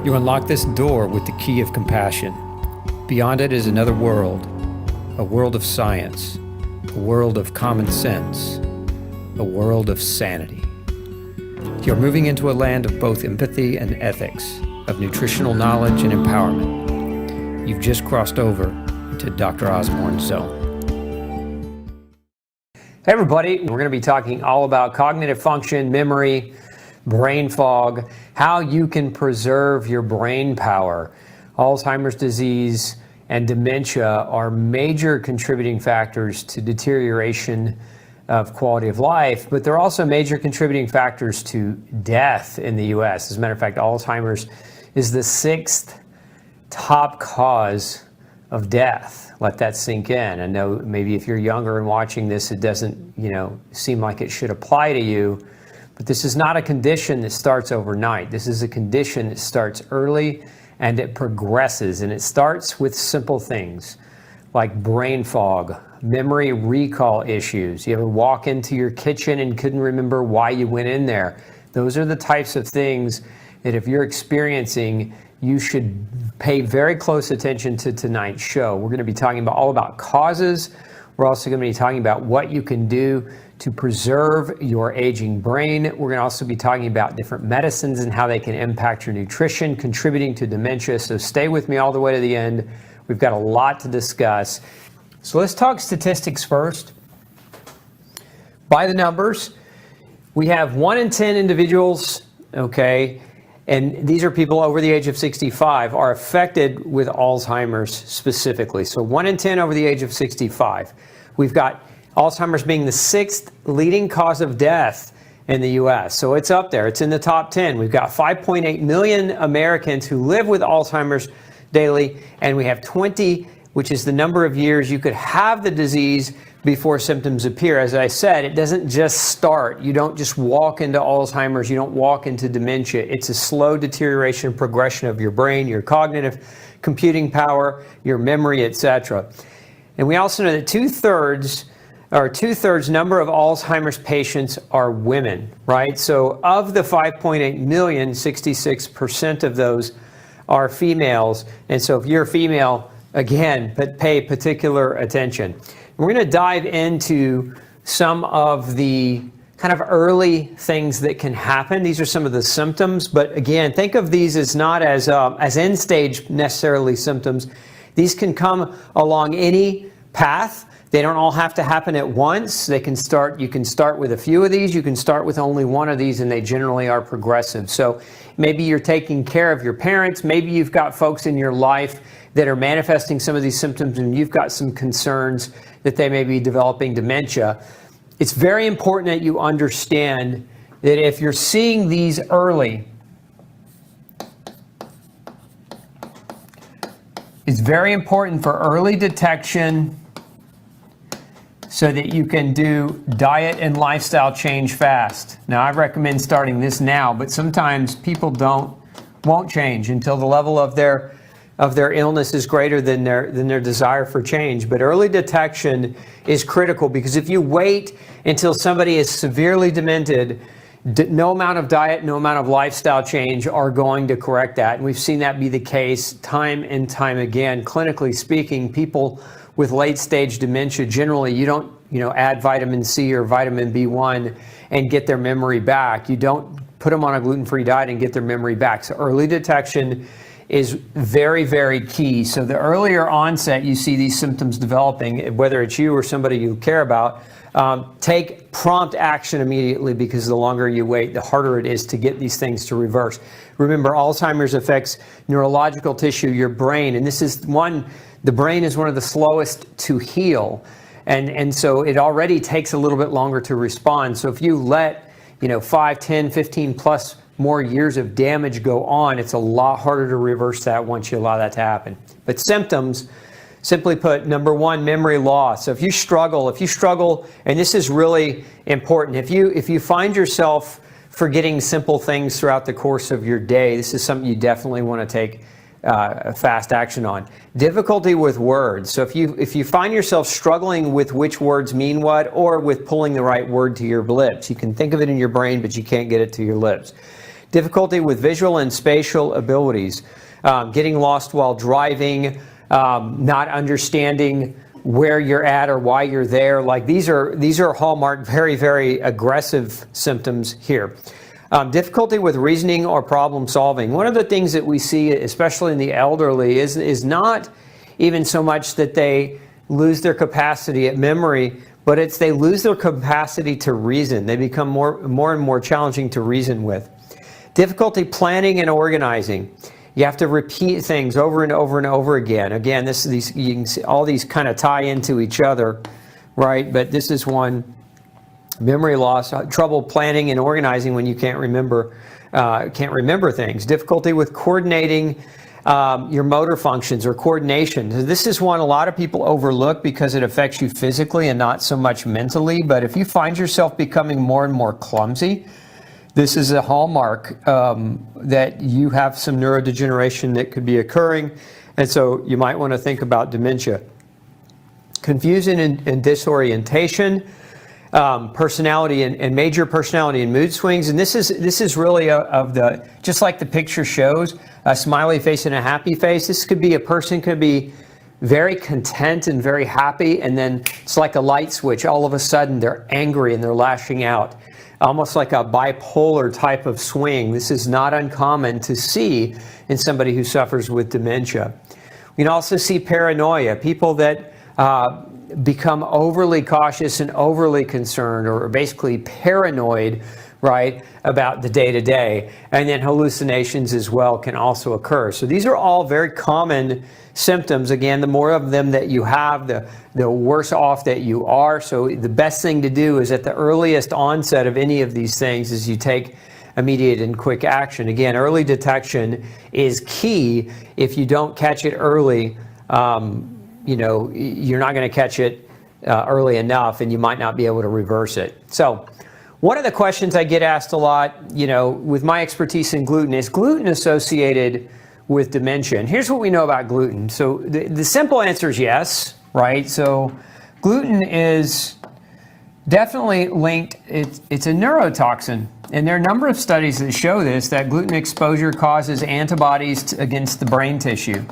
You unlock this door with the key of compassion. Beyond it is another world, a world of science, a world of common sense, a world of sanity. You're moving into a land of both empathy and ethics, of nutritional knowledge and empowerment. You've just crossed over into Dr. Osborne's zone. Hey everybody, we're going to be talking all about cognitive function, memory, brain fog, how you can preserve your brain power. Alzheimer's disease and dementia are major contributing factors to deterioration of quality of life, but they're also major contributing factors to death in the US. As a matter of fact, Alzheimer's is the 6th top cause of death. Let that sink in. I know maybe if you're younger and watching this, it doesn't, seem like it should apply to you, but this is not a condition that starts overnight. This is a condition that starts early and it progresses, and it starts with simple things like brain fog, memory recall issues. You ever walk into your kitchen and couldn't remember why you went in there? Those are the types of things that if you're experiencing, you should pay very close attention to tonight's show. We're going to be talking all about causes. We're also going to be talking about what you can do to preserve your aging brain. We're going to also be talking about different medicines and how they can impact your nutrition, contributing to dementia. So stay with me all the way to the end. We've got a lot to discuss. So let's talk statistics first. By the numbers, we have 1 in 10 individuals, and these are people over the age of 65, are affected with Alzheimer's specifically. So 1 in 10 over the age of 65. We've got Alzheimer's being the 6th leading cause of death in the US. So it's up there. It's in the top 10. We've got 5.8 million Americans who live with Alzheimer's daily, and we have 20, which is the number of years you could have the disease before symptoms appear. As I said, it doesn't just start. You don't just walk into Alzheimer's. You don't walk into dementia. It's a slow deterioration and progression of your brain, your cognitive computing power, your memory, etc. And we also know that two-thirds number of Alzheimer's patients are women, right? So of the 5.8 million, 66% of those are females. And so if you're a female, again, but pay particular attention. We're going to dive into some of the kind of early things that can happen. These are some of the symptoms, but again, think of these as not as end stage necessarily symptoms. These can come along any path. They don't all have to happen at once. You can start with a few of these. You can start with only one of these, and they generally are progressive. So maybe you're taking care of your parents. Maybe you've got folks in your life that are manifesting some of these symptoms, and you've got some concerns that they may be developing dementia. It's very important that you understand that if you're seeing these early, it's very important for early detection so that you can do diet and lifestyle change fast. Now, I recommend starting this now, but sometimes people won't change until the level of their illness is greater than their desire for change. But early detection is critical, because if you wait until somebody is severely demented, no amount of diet, no amount of lifestyle change are going to correct that. And we've seen that be the case time and time again. Clinically speaking, people with late stage dementia, generally you don't add vitamin C or vitamin B1 and get their memory back. You don't put them on a gluten-free diet and get their memory back. So early detection is very, very key. So the earlier onset you see these symptoms developing, whether it's you or somebody you care about, take prompt action immediately, because the longer you wait, the harder it is to get these things to reverse. Remember, Alzheimer's affects neurological tissue, your brain, and the brain is one of the slowest to heal. And so it already takes a little bit longer to respond. So if you let 5, 10, 15 plus more years of damage go on, it's a lot harder to reverse that once you allow that to happen. But symptoms, simply put, number 1, memory loss. So if you struggle, and this is really important, if you find yourself forgetting simple things throughout the course of your day, this is something you definitely want to take fast action on. Difficulty with words. So if you find yourself struggling with which words mean what, or with pulling the right word to your lips, you can think of it in your brain, but you can't get it to your lips. difficulty with visual and spatial abilities, getting lost while driving, not understanding where you're at or why you're there. Like these are hallmark, very, very aggressive symptoms here. Difficulty with reasoning or problem solving. One of the things that we see, especially in the elderly, is not even so much that they lose their capacity at memory, but it's they lose their capacity to reason. They become more and more challenging to reason with. Difficulty planning and organizing. You have to repeat things over and over and over again. Again, you can see all these kind of tie into each other, right? But this is one. Memory loss, trouble planning and organizing when you can't remember things. Difficulty with coordinating your motor functions or coordination. This is one a lot of people overlook because it affects you physically and not so much mentally. But if you find yourself becoming more and more clumsy, this is a hallmark that you have some neurodegeneration that could be occurring, and so you might want to think about dementia. Confusion and disorientation, personality and major personality and mood swings, and this is really just like the picture shows, a smiley face and a happy face. This could be a person could be very content and very happy, and then it's like a light switch. All of a sudden, they're angry and they're lashing out. Almost like a bipolar type of swing. This is not uncommon to see in somebody who suffers with dementia. We can also see paranoia, people that become overly cautious and overly concerned, or basically paranoid, right, about the day-to-day. And then hallucinations as well can also occur. So these are all very common symptoms. Again, the more of them that you have, the worse off that you are. So the best thing to do is at the earliest onset of any of these things is you take immediate and quick action. Again, early detection is key. If you don't catch it early, you're not going to catch it early enough, and you might not be able to reverse it. So one of the questions I get asked a lot, with my expertise in gluten, is gluten associated with dementia? And here's what we know about gluten. So the simple answer is yes, right? So gluten is definitely linked. It's a neurotoxin. And there are a number of studies that show this, that gluten exposure causes antibodies against the brain tissue.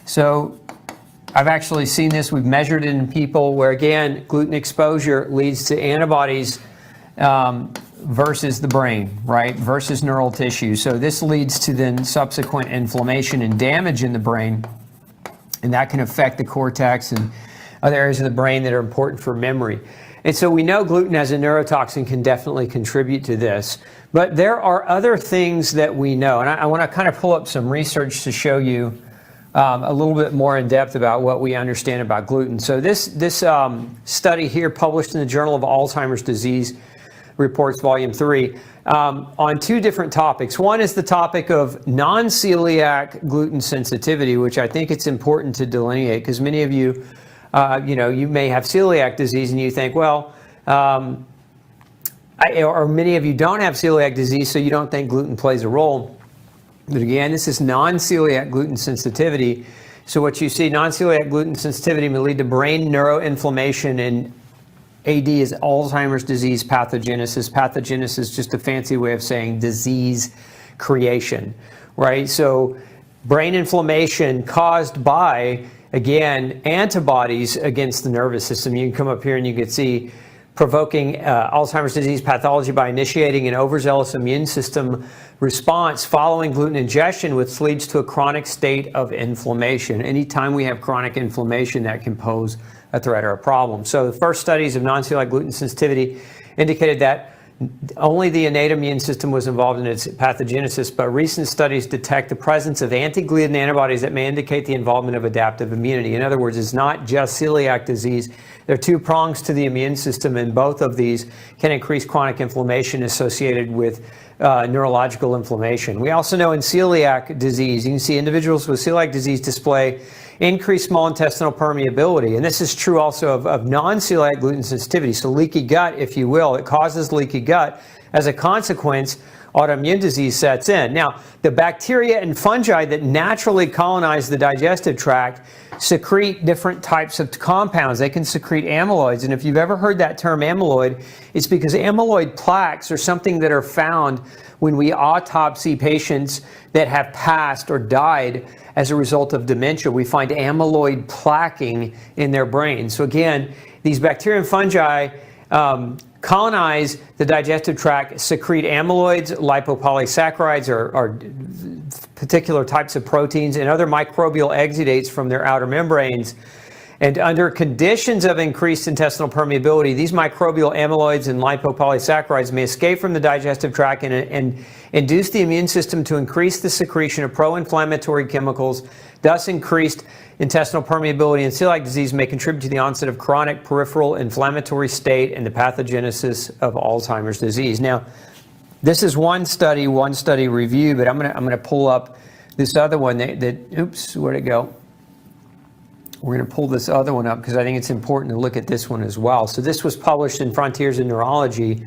So I've actually seen this. We've measured it in people where, again, gluten exposure leads to antibodies versus the brain, right, versus neural tissue. So this leads to then subsequent inflammation and damage in the brain, and that can affect the cortex and other areas of the brain that are important for memory. And so we know gluten as a neurotoxin can definitely contribute to this. But there are other things that we know, and I want to kind of pull up some research to show you a little bit more in depth about what we understand about gluten. So this study here, published in the Journal of Alzheimer's Disease Reports, Volume 3, on two different topics. One is the topic of non-celiac gluten sensitivity, which I think it's important to delineate, because many of you, you may have celiac disease and you think, well, or many of you don't have celiac disease, so you don't think gluten plays a role. But again, this is non-celiac gluten sensitivity. So what you see, non-celiac gluten sensitivity may lead to brain neuroinflammation, and AD is Alzheimer's disease pathogenesis. Pathogenesis is just a fancy way of saying disease creation, right? So brain inflammation caused by, again, antibodies against the nervous system. You can come up here and you can see provoking Alzheimer's disease pathology by initiating an overzealous immune system response following gluten ingestion, which leads to a chronic state of inflammation. Anytime we have chronic inflammation, that can pose a threat or a problem. So the first studies of non-celiac gluten sensitivity indicated that only the innate immune system was involved in its pathogenesis, but recent studies detect the presence of anti-gluten antibodies that may indicate the involvement of adaptive immunity. In other words, it's not just celiac disease. There are two prongs to the immune system, and both of these can increase chronic inflammation associated with neurological inflammation. We also know in celiac disease, you can see individuals with celiac disease display increased small intestinal permeability. And this is true also of non-celiac gluten sensitivity. So leaky gut, if you will, it causes leaky gut. As a consequence, autoimmune disease sets in. Now, the bacteria and fungi that naturally colonize the digestive tract secrete different types of compounds. They can secrete amyloids. And if you've ever heard that term amyloid, it's because amyloid plaques are something that are found when we autopsy patients that have passed or died as a result of dementia. We find amyloid plaquing in their brain. So again, these bacteria and fungi colonize the digestive tract, secrete amyloids, lipopolysaccharides, or particular types of proteins, and other microbial exudates from their outer membranes. And under conditions of increased intestinal permeability, these microbial amyloids and lipopolysaccharides may escape from the digestive tract and induce the immune system to increase the secretion of pro-inflammatory chemicals. Thus, increased intestinal permeability and celiac disease may contribute to the onset of chronic peripheral inflammatory state and the pathogenesis of Alzheimer's disease. Now, this is one study review, but I'm gonna pull up this other one oops, where'd it go? We're going to pull this other one up because I think it's important to look at this one as well. So this was published in Frontiers in Neurology.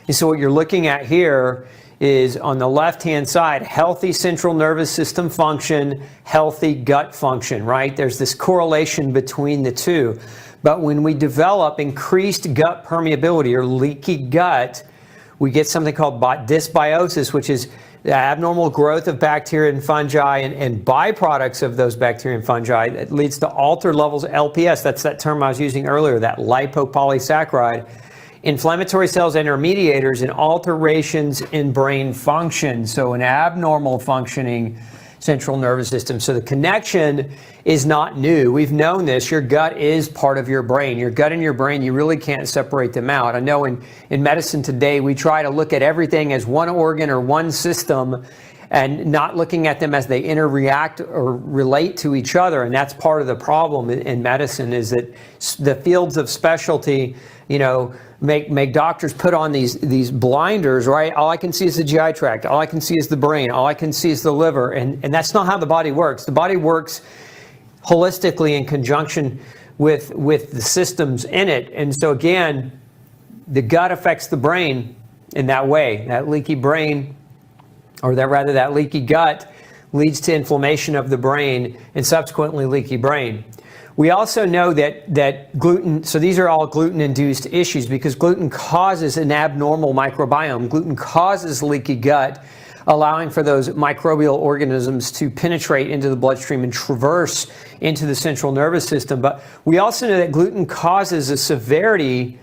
And so what you're looking at here is on the left-hand side, healthy central nervous system function, healthy gut function, right? There's this correlation between the two. But when we develop increased gut permeability or leaky gut, we get something called dysbiosis, which is the abnormal growth of bacteria and fungi and byproducts of those bacteria and fungi that leads to altered levels of LPS. That's that term I was using earlier, that lipopolysaccharide, inflammatory cells and their mediators, and alterations in brain function. So an abnormal functioning central nervous system. So the connection is not new. We've known this. Your gut is part of your brain. Your gut and your brain, you really can't separate them out. I know in medicine today, we try to look at everything as one organ or one system and not looking at them as they interact or relate to each other. And that's part of the problem in medicine, is that the fields of specialty, make doctors put on these blinders, right? All I can see is the GI tract. All I can see is the brain. All I can see is the liver. And that's not how the body works. The body works holistically in conjunction with the systems in it. And so again, the gut affects the brain in that way. That leaky brain, or that leaky gut, leads to inflammation of the brain and subsequently leaky brain. We also know that gluten, so these are all gluten-induced issues because gluten causes an abnormal microbiome. Gluten causes leaky gut, allowing for those microbial organisms to penetrate into the bloodstream and traverse into the central nervous system. But we also know that gluten causes a severity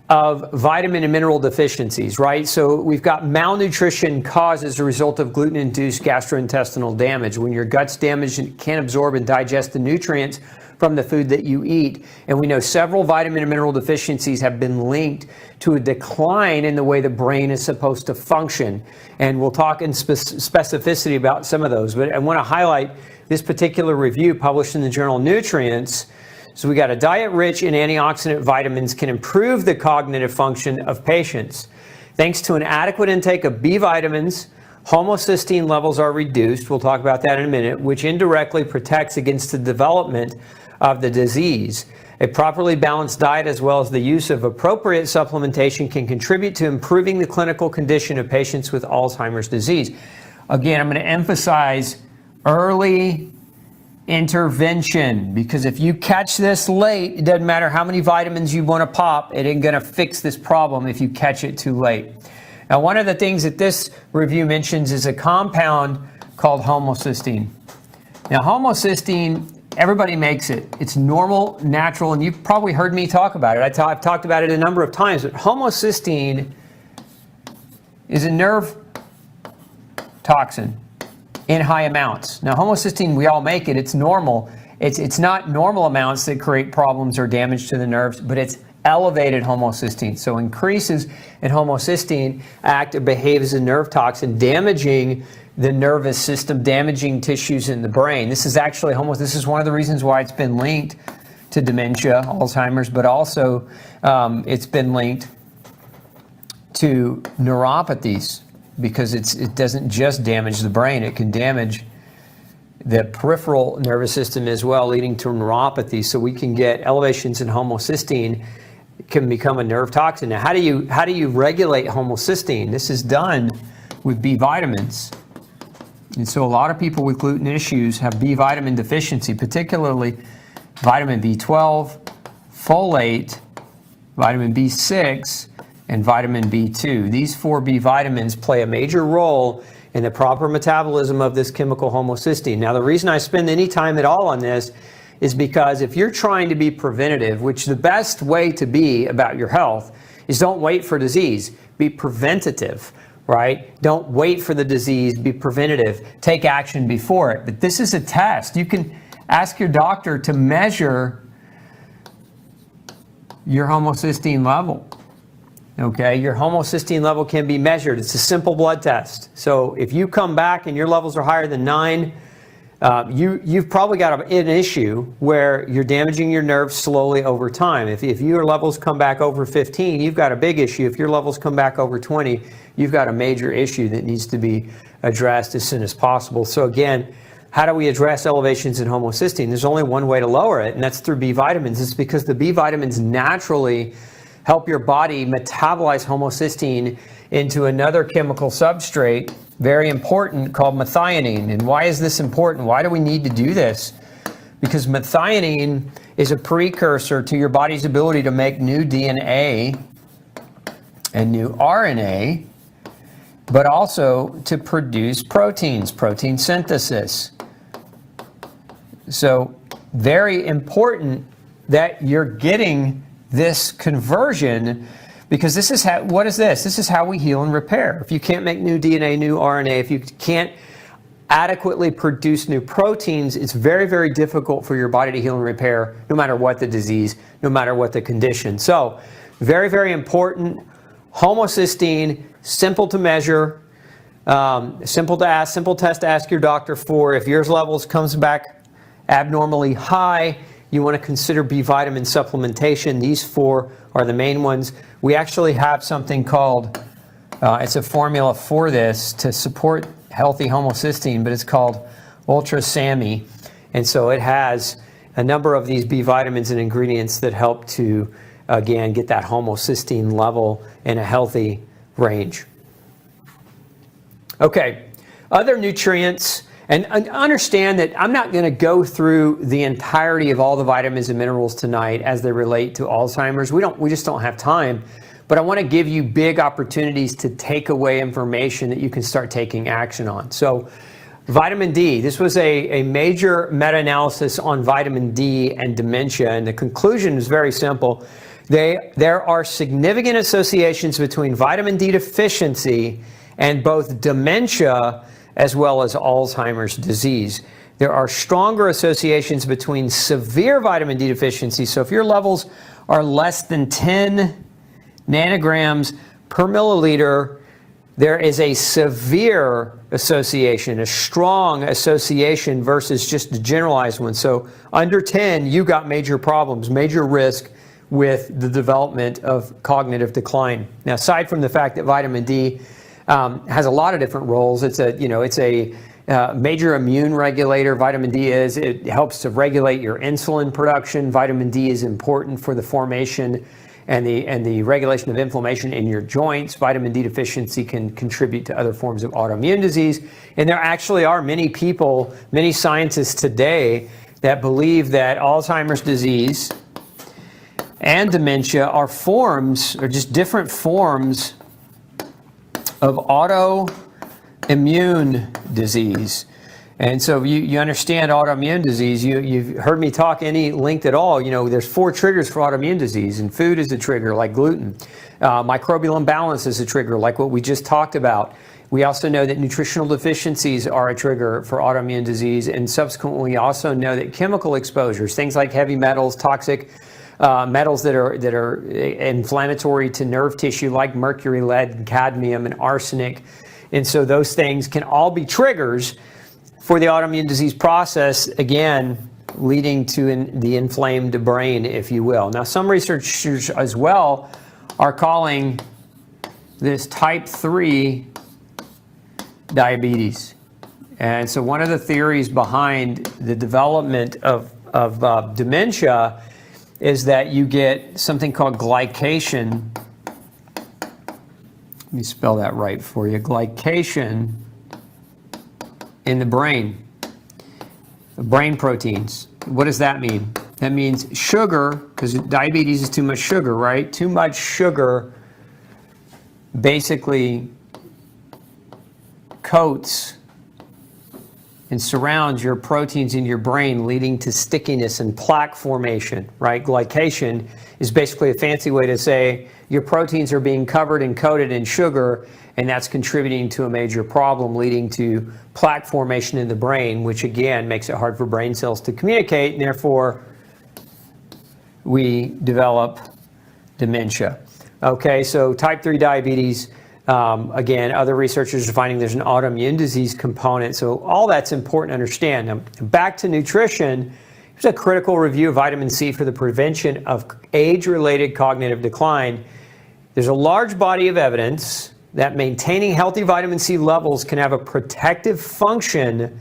of vitamin and mineral deficiencies, right? So we've got malnutrition caused as a result of gluten-induced gastrointestinal damage. When your gut's damaged, it can't absorb and digest the nutrients from the food that you eat. And we know several vitamin and mineral deficiencies have been linked to a decline in the way the brain is supposed to function. And we'll talk in specificity about some of those. But I want to highlight this particular review published in the journal Nutrients. So we got a diet rich in antioxidant vitamins can improve the cognitive function of patients. Thanks to an adequate intake of B vitamins, homocysteine levels are reduced, we'll talk about that in a minute, which indirectly protects against the development of the disease. A properly balanced diet as well as the use of appropriate supplementation can contribute to improving the clinical condition of patients with Alzheimer's disease. Again, I'm going to emphasize early intervention, because if you catch this late, it doesn't matter how many vitamins you want to pop, it ain't going to fix this problem if you catch it too late. Now, one of the things that this review mentions is a compound called homocysteine. Now, homocysteine, everybody makes it. It's normal, natural, and you've probably heard me talk about it. I've talked about it a number of times, but homocysteine is a nerve toxin in high amounts. Now, homocysteine, we all make it. It's normal. It's not normal amounts that create problems or damage to the nerves, but it's elevated homocysteine. So increases in homocysteine act or behave as a nerve toxin, damaging the nervous system, damaging tissues in the brain. This is actually this is one of the reasons why it's been linked to dementia, Alzheimer's, but also it's been linked to neuropathies, because it doesn't just damage the brain, it can damage the peripheral nervous system as well, leading to neuropathy. So we can get elevations in homocysteine, can become a nerve toxin. Now, how do you regulate homocysteine? This is done with B vitamins. And so a lot of people with gluten issues have B vitamin deficiency, particularly vitamin B12, folate, vitamin B6, and vitamin B2. These 4 B vitamins play a major role in the proper metabolism of this chemical homocysteine. Now, the reason I spend any time at all on this is because if you're trying to be preventative, which the best way to be about your health is don't wait for disease, be preventative, right? Don't wait for the disease, be preventative, take action before it. But this is a test. You can ask your doctor to measure your homocysteine level. Okay, your homocysteine level can be measured. It's a simple blood test. So if you come back and your levels are higher than 9, you've probably got an issue where you're damaging your nerves slowly over time. If your levels come back over 15, you've got a big issue. If your levels come back over 20, you've got a major issue that needs to be addressed as soon as possible. So again, how do we address elevations in homocysteine? There's only one way to lower it, and that's through B vitamins. It's because the B vitamins naturally help your body metabolize homocysteine into another chemical substrate, very important, called methionine. And why is this important? Why do we need to do this? Because methionine is a precursor to your body's ability to make new DNA and new RNA, but also to produce proteins, protein synthesis. So very important that you're getting this conversion, because this is how, what is this? This is how we heal and repair. If you can't make new DNA, new RNA, if you can't adequately produce new proteins, it's very, very difficult for your body to heal and repair, no matter what the disease, no matter what the condition. So very, very important. Homocysteine, simple to measure, simple to ask, simple test to ask your doctor for. If yours levels comes back abnormally high, you want to consider B vitamin supplementation. These 4 are the main ones. We actually have something called, it's a formula for this to support healthy homocysteine, but it's called Ultra SAMI. And so it has a number of these B vitamins and ingredients that help to, again, get that homocysteine level in a healthy range. Okay, other nutrients. And understand that I'm not going to go through the entirety of all the vitamins and minerals tonight as they relate to Alzheimer's. We just don't have time. But I want to give you big opportunities to take away information that you can start taking action on. So vitamin D, this was a major meta-analysis on vitamin D and dementia. And the conclusion is very simple. There are significant associations between vitamin D deficiency and both dementia as well as Alzheimer's disease. There are stronger associations between severe vitamin D deficiency. So if your levels are less than 10 nanograms per milliliter, there is a severe association, a strong association versus just a generalized one. So under 10, you got major problems, major risk with the development of cognitive decline. Now, aside from the fact that vitamin D has a lot of different roles. It's a major immune regulator. Vitamin D is. It helps to regulate your insulin production. Vitamin D is important for the formation and the regulation of inflammation in your joints. Vitamin D deficiency can contribute to other forms of autoimmune disease. And there actually are many people, many scientists today that believe that Alzheimer's disease and dementia are forms, or just different forms of autoimmune disease. And so you understand autoimmune disease. You've heard me talk any length at all. There's 4 triggers for autoimmune disease, and food is a trigger, like gluten. Microbial imbalance is a trigger, like what we just talked about. We also know that nutritional deficiencies are a trigger for autoimmune disease, and subsequently we also know that chemical exposures, things like heavy metals, toxic metals that are inflammatory to nerve tissue, like mercury, lead, cadmium, and arsenic. And so those things can all be triggers for the autoimmune disease process, again, leading to the inflamed brain, if you will. Now, some researchers as well are calling this type 3 diabetes. And so one of the theories behind the development of dementia is that you get something called glycation me spell that right for you. Glycation in the brain proteins. What does that mean? That means sugar, because diabetes is too much sugar, right? Too much sugar basically coats and surrounds your proteins in your brain, leading to stickiness and plaque formation, right? Glycation is basically a fancy way to say your proteins are being covered and coated in sugar, and that's contributing to a major problem, leading to plaque formation in the brain, which again makes it hard for brain cells to communicate, and therefore we develop dementia. Okay, so type 3 diabetes, again, other researchers are finding there's an autoimmune disease component, so all that's important to understand. Now, back to nutrition, here's a critical review of vitamin C for the prevention of age-related cognitive decline. There's a large body of evidence that maintaining healthy vitamin C levels can have a protective function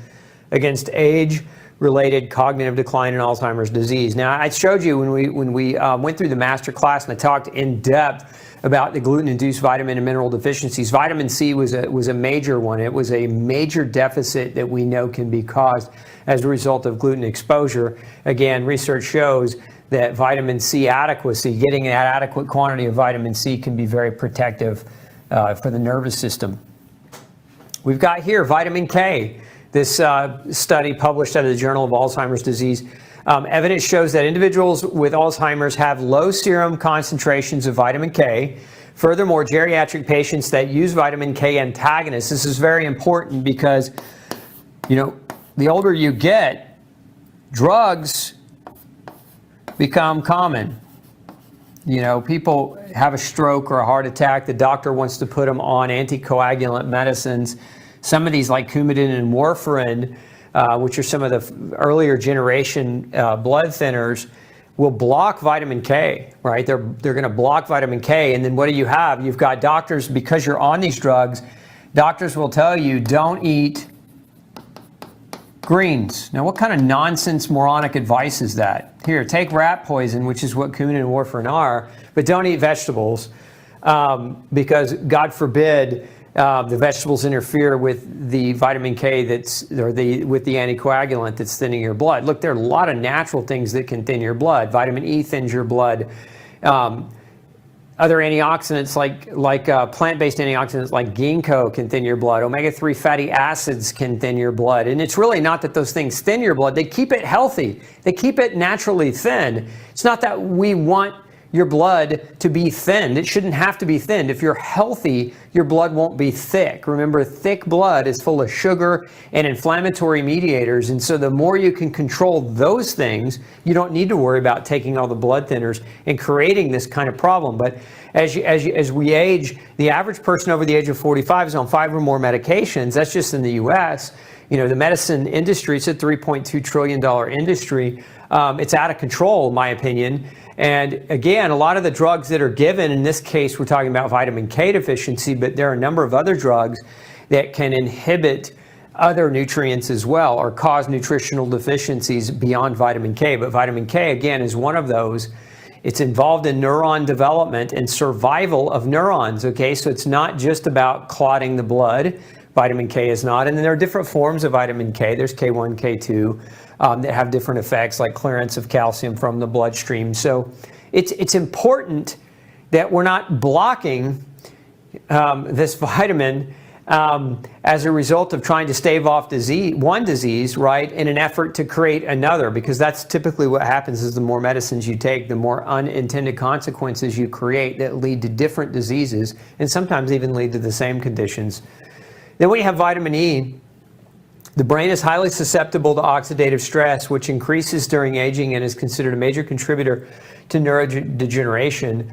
against age-related cognitive decline in Alzheimer's disease. Now, I showed you when we went through the master class and I talked in depth about the gluten-induced vitamin and mineral deficiencies. Vitamin C was a major one. It was a major deficit that we know can be caused as a result of gluten exposure. Again, research shows that vitamin C adequacy, getting an adequate quantity of vitamin C, can be very protective for the nervous system. We've got here vitamin K. This study published out of the Journal of Alzheimer's Disease. Evidence shows that individuals with Alzheimer's have low serum concentrations of vitamin K. Furthermore, geriatric patients that use vitamin K antagonists, this is very important because, you know, the older you get, drugs become common. You know, people have a stroke or a heart attack, the doctor wants to put them on anticoagulant medicines. Some of these, like Coumadin and warfarin, which are some of the earlier generation blood thinners, will block vitamin K, right? They're going to block vitamin K, and then what do you have? You've got doctors, because you're on these drugs, doctors will tell you don't eat greens. Now, what kind of nonsense, moronic advice is that? Here, take rat poison, which is what Coumadin and warfarin are, but don't eat vegetables because, God forbid, the vegetables interfere with the vitamin K with the anticoagulant that's thinning your blood. Look, there are a lot of natural things that can thin your blood. Vitamin E thins your blood. Other antioxidants like plant-based antioxidants like ginkgo can thin your blood. Omega-3 fatty acids can thin your blood. And it's really not that those things thin your blood. They keep it healthy. They keep it naturally thin. It's not that we want your blood to be thinned. It shouldn't have to be thinned. If you're healthy, your blood won't be thick. Remember, thick blood is full of sugar and inflammatory mediators, and so the more you can control those things, you don't need to worry about taking all the blood thinners and creating this kind of problem. But as we age, the average person over the age of 45 is on 5 or more medications. That's just in the U.S. You know, the medicine industry, it's a $3.2 trillion industry. It's out of control, in my opinion. And again, a lot of the drugs that are given, in this case, we're talking about vitamin K deficiency, but there are a number of other drugs that can inhibit other nutrients as well or cause nutritional deficiencies beyond vitamin K. But vitamin K, again, is one of those. It's involved in neuron development and survival of neurons, okay? So it's not just about clotting the blood. Vitamin K is not. And then there are different forms of vitamin K. There's K1, K2. That have different effects like clearance of calcium from the bloodstream. So it's important that we're not blocking this vitamin as a result of trying to stave off one disease, right, in an effort to create another, because that's typically what happens is the more medicines you take, the more unintended consequences you create that lead to different diseases and sometimes even lead to the same conditions. Then we have vitamin E. The brain is highly susceptible to oxidative stress, which increases during aging and is considered a major contributor to neurodegeneration.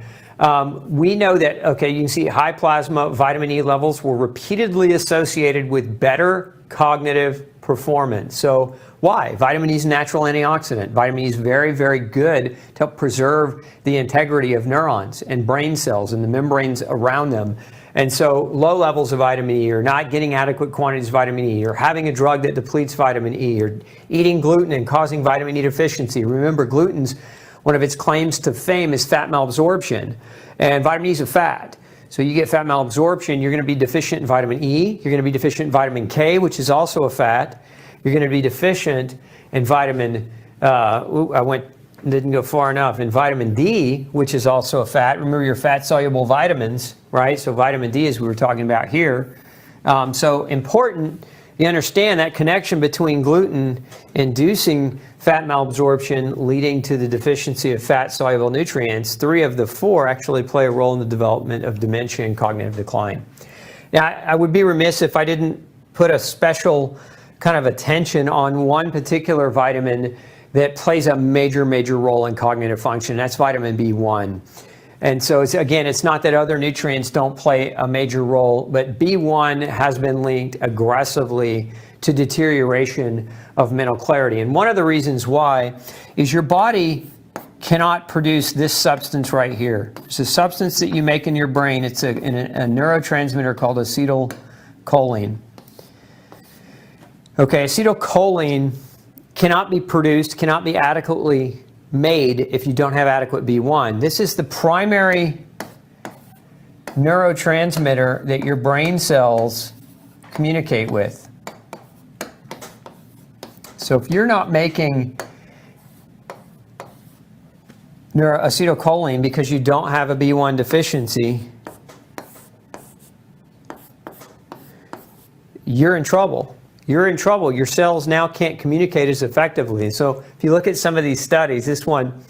We know that, okay, you can see high plasma vitamin E levels were repeatedly associated with better cognitive performance. So why? Vitamin E is a natural antioxidant. Vitamin E is very, very good to help preserve the integrity of neurons and brain cells and the membranes around them. And so low levels of vitamin E, or not getting adequate quantities of vitamin E, or having a drug that depletes vitamin E, or eating gluten and causing vitamin E deficiency. Remember, gluten's one of its claims to fame is fat malabsorption, and vitamin E is a fat. So you get fat malabsorption, you're going to be deficient in vitamin E, you're going to be deficient in vitamin K, which is also a fat. You're going to be deficient in vitamin, didn't go far enough, in vitamin D, which is also a fat. Remember your fat-soluble vitamins, right? So vitamin D, as we were talking about here. So important you understand that connection between gluten inducing fat malabsorption leading to the deficiency of fat-soluble nutrients. 3 of the 4 actually play a role in the development of dementia and cognitive decline. Now, I would be remiss if I didn't put a special kind of attention on one particular vitamin that plays a major role in cognitive function. That's vitamin B1. And so, it's not that other nutrients don't play a major role, but B1 has been linked aggressively to deterioration of mental clarity. And one of the reasons why is your body cannot produce this substance right here. It's a substance that you make in your brain. It's a neurotransmitter called acetylcholine. Okay, acetylcholine cannot be produced, cannot be adequately made if you don't have adequate B1. This is the primary neurotransmitter that your brain cells communicate with. So if you're not making acetylcholine because you don't have a B1 deficiency, you're in trouble. You're in trouble. Your cells now can't communicate as effectively. So if you look at some of these studies, this one,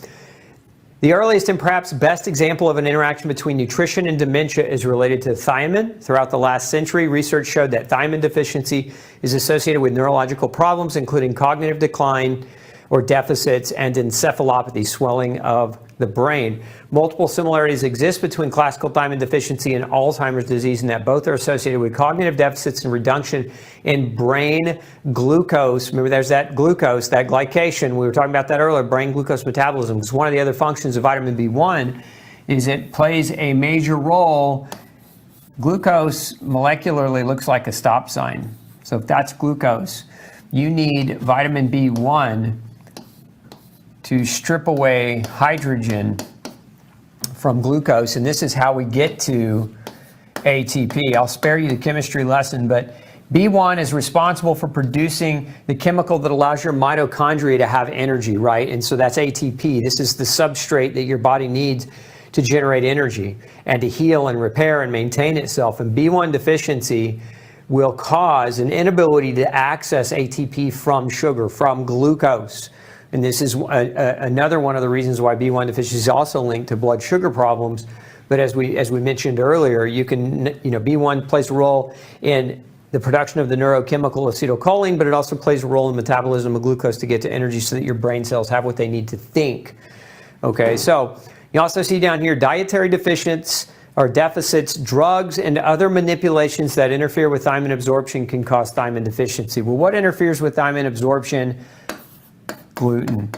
the earliest and perhaps best example of an interaction between nutrition and dementia is related to thiamine. Throughout the last century, research showed that thiamine deficiency is associated with neurological problems, including cognitive decline or deficits and encephalopathy, swelling of the brain. Multiple similarities exist between classical thiamine deficiency and Alzheimer's disease in that both are associated with cognitive deficits and reduction in brain glucose. Remember, there's that glucose, that glycation. We were talking about that earlier, brain glucose metabolism. Because one of the other functions of vitamin B1 is it plays a major role. Glucose molecularly looks like a stop sign. So if that's glucose, you need vitamin B1 to strip away hydrogen from glucose, and this is how we get to ATP. I'll spare you the chemistry lesson, but B1 is responsible for producing the chemical that allows your mitochondria to have energy, right? And so that's ATP. This is the substrate that your body needs to generate energy and to heal and repair and maintain itself. And B1 deficiency will cause an inability to access ATP from sugar, from glucose. And this is another one of the reasons why B1 deficiency is also linked to blood sugar problems. But as we mentioned earlier, B1 plays a role in the production of the neurochemical acetylcholine, but it also plays a role in metabolism of glucose to get to energy so that your brain cells have what they need to think. Okay, so you also see down here dietary deficiencies or deficits, drugs, and other manipulations that interfere with thiamine absorption can cause thiamine deficiency. Well, what interferes with thiamine absorption? Gluten.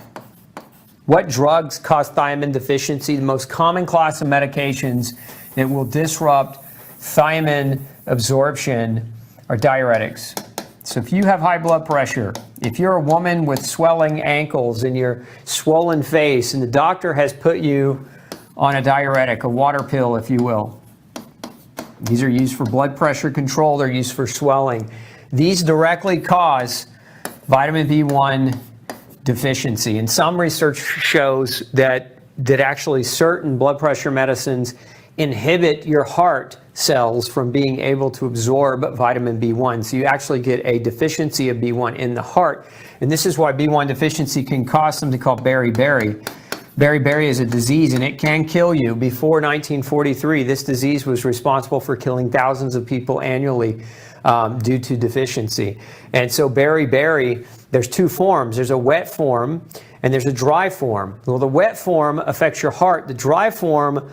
What drugs cause thiamine deficiency? The most common class of medications that will disrupt thiamine absorption are diuretics. So if you have high blood pressure, if you're a woman with swelling ankles and your swollen face, and the doctor has put you on a diuretic, a water pill, if you will. These are used for blood pressure control. They're used for swelling. These directly cause vitamin B1 deficiency. And some research shows that actually certain blood pressure medicines inhibit your heart cells from being able to absorb vitamin B1. So you actually get a deficiency of B1 in the heart. And this is why B1 deficiency can cause something called beriberi. Beriberi is a disease and it can kill you. Before 1943, this disease was responsible for killing thousands of people annually due to deficiency. And so beriberi, there's 2 forms. There's a wet form and there's a dry form. Well, the wet form affects your heart. The dry form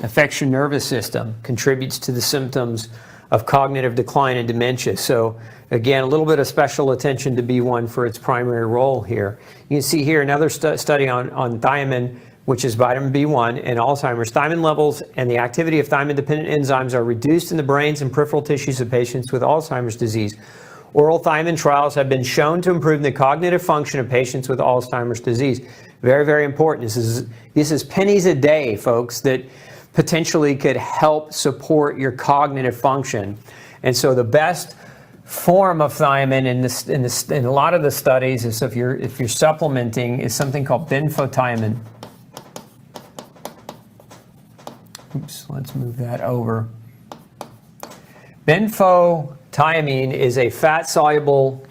affects your nervous system, contributes to the symptoms of cognitive decline and dementia. So again, a little bit of special attention to B1 for its primary role here. You can see here another study on thiamine, which is vitamin B1 and Alzheimer's. Thiamine levels and the activity of thiamine-dependent enzymes are reduced in the brains and peripheral tissues of patients with Alzheimer's disease. Oral thiamine trials have been shown to improve the cognitive function of patients with Alzheimer's disease. Very, very important. This is pennies a day, folks, that potentially could help support your cognitive function. And so the best form of thiamine in a lot of the studies is if you're supplementing is something called benfotiamine. Oops, let's move that over. Benfotiamine is a fat-soluble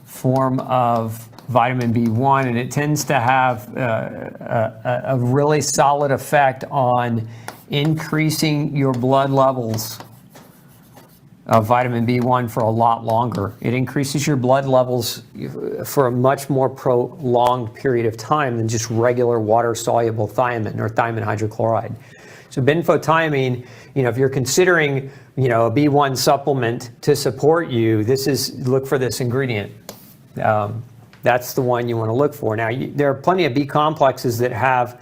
form of vitamin B1, and it tends to have a really solid effect on increasing your blood levels of vitamin B1 for a lot longer. It increases your blood levels for a much more prolonged period of time than just regular water-soluble thiamine or thiamine hydrochloride. So benfotiamine, if you're considering, a B1 supplement to support you, look for this ingredient. That's the one you want to look for. Now, there are plenty of B complexes that have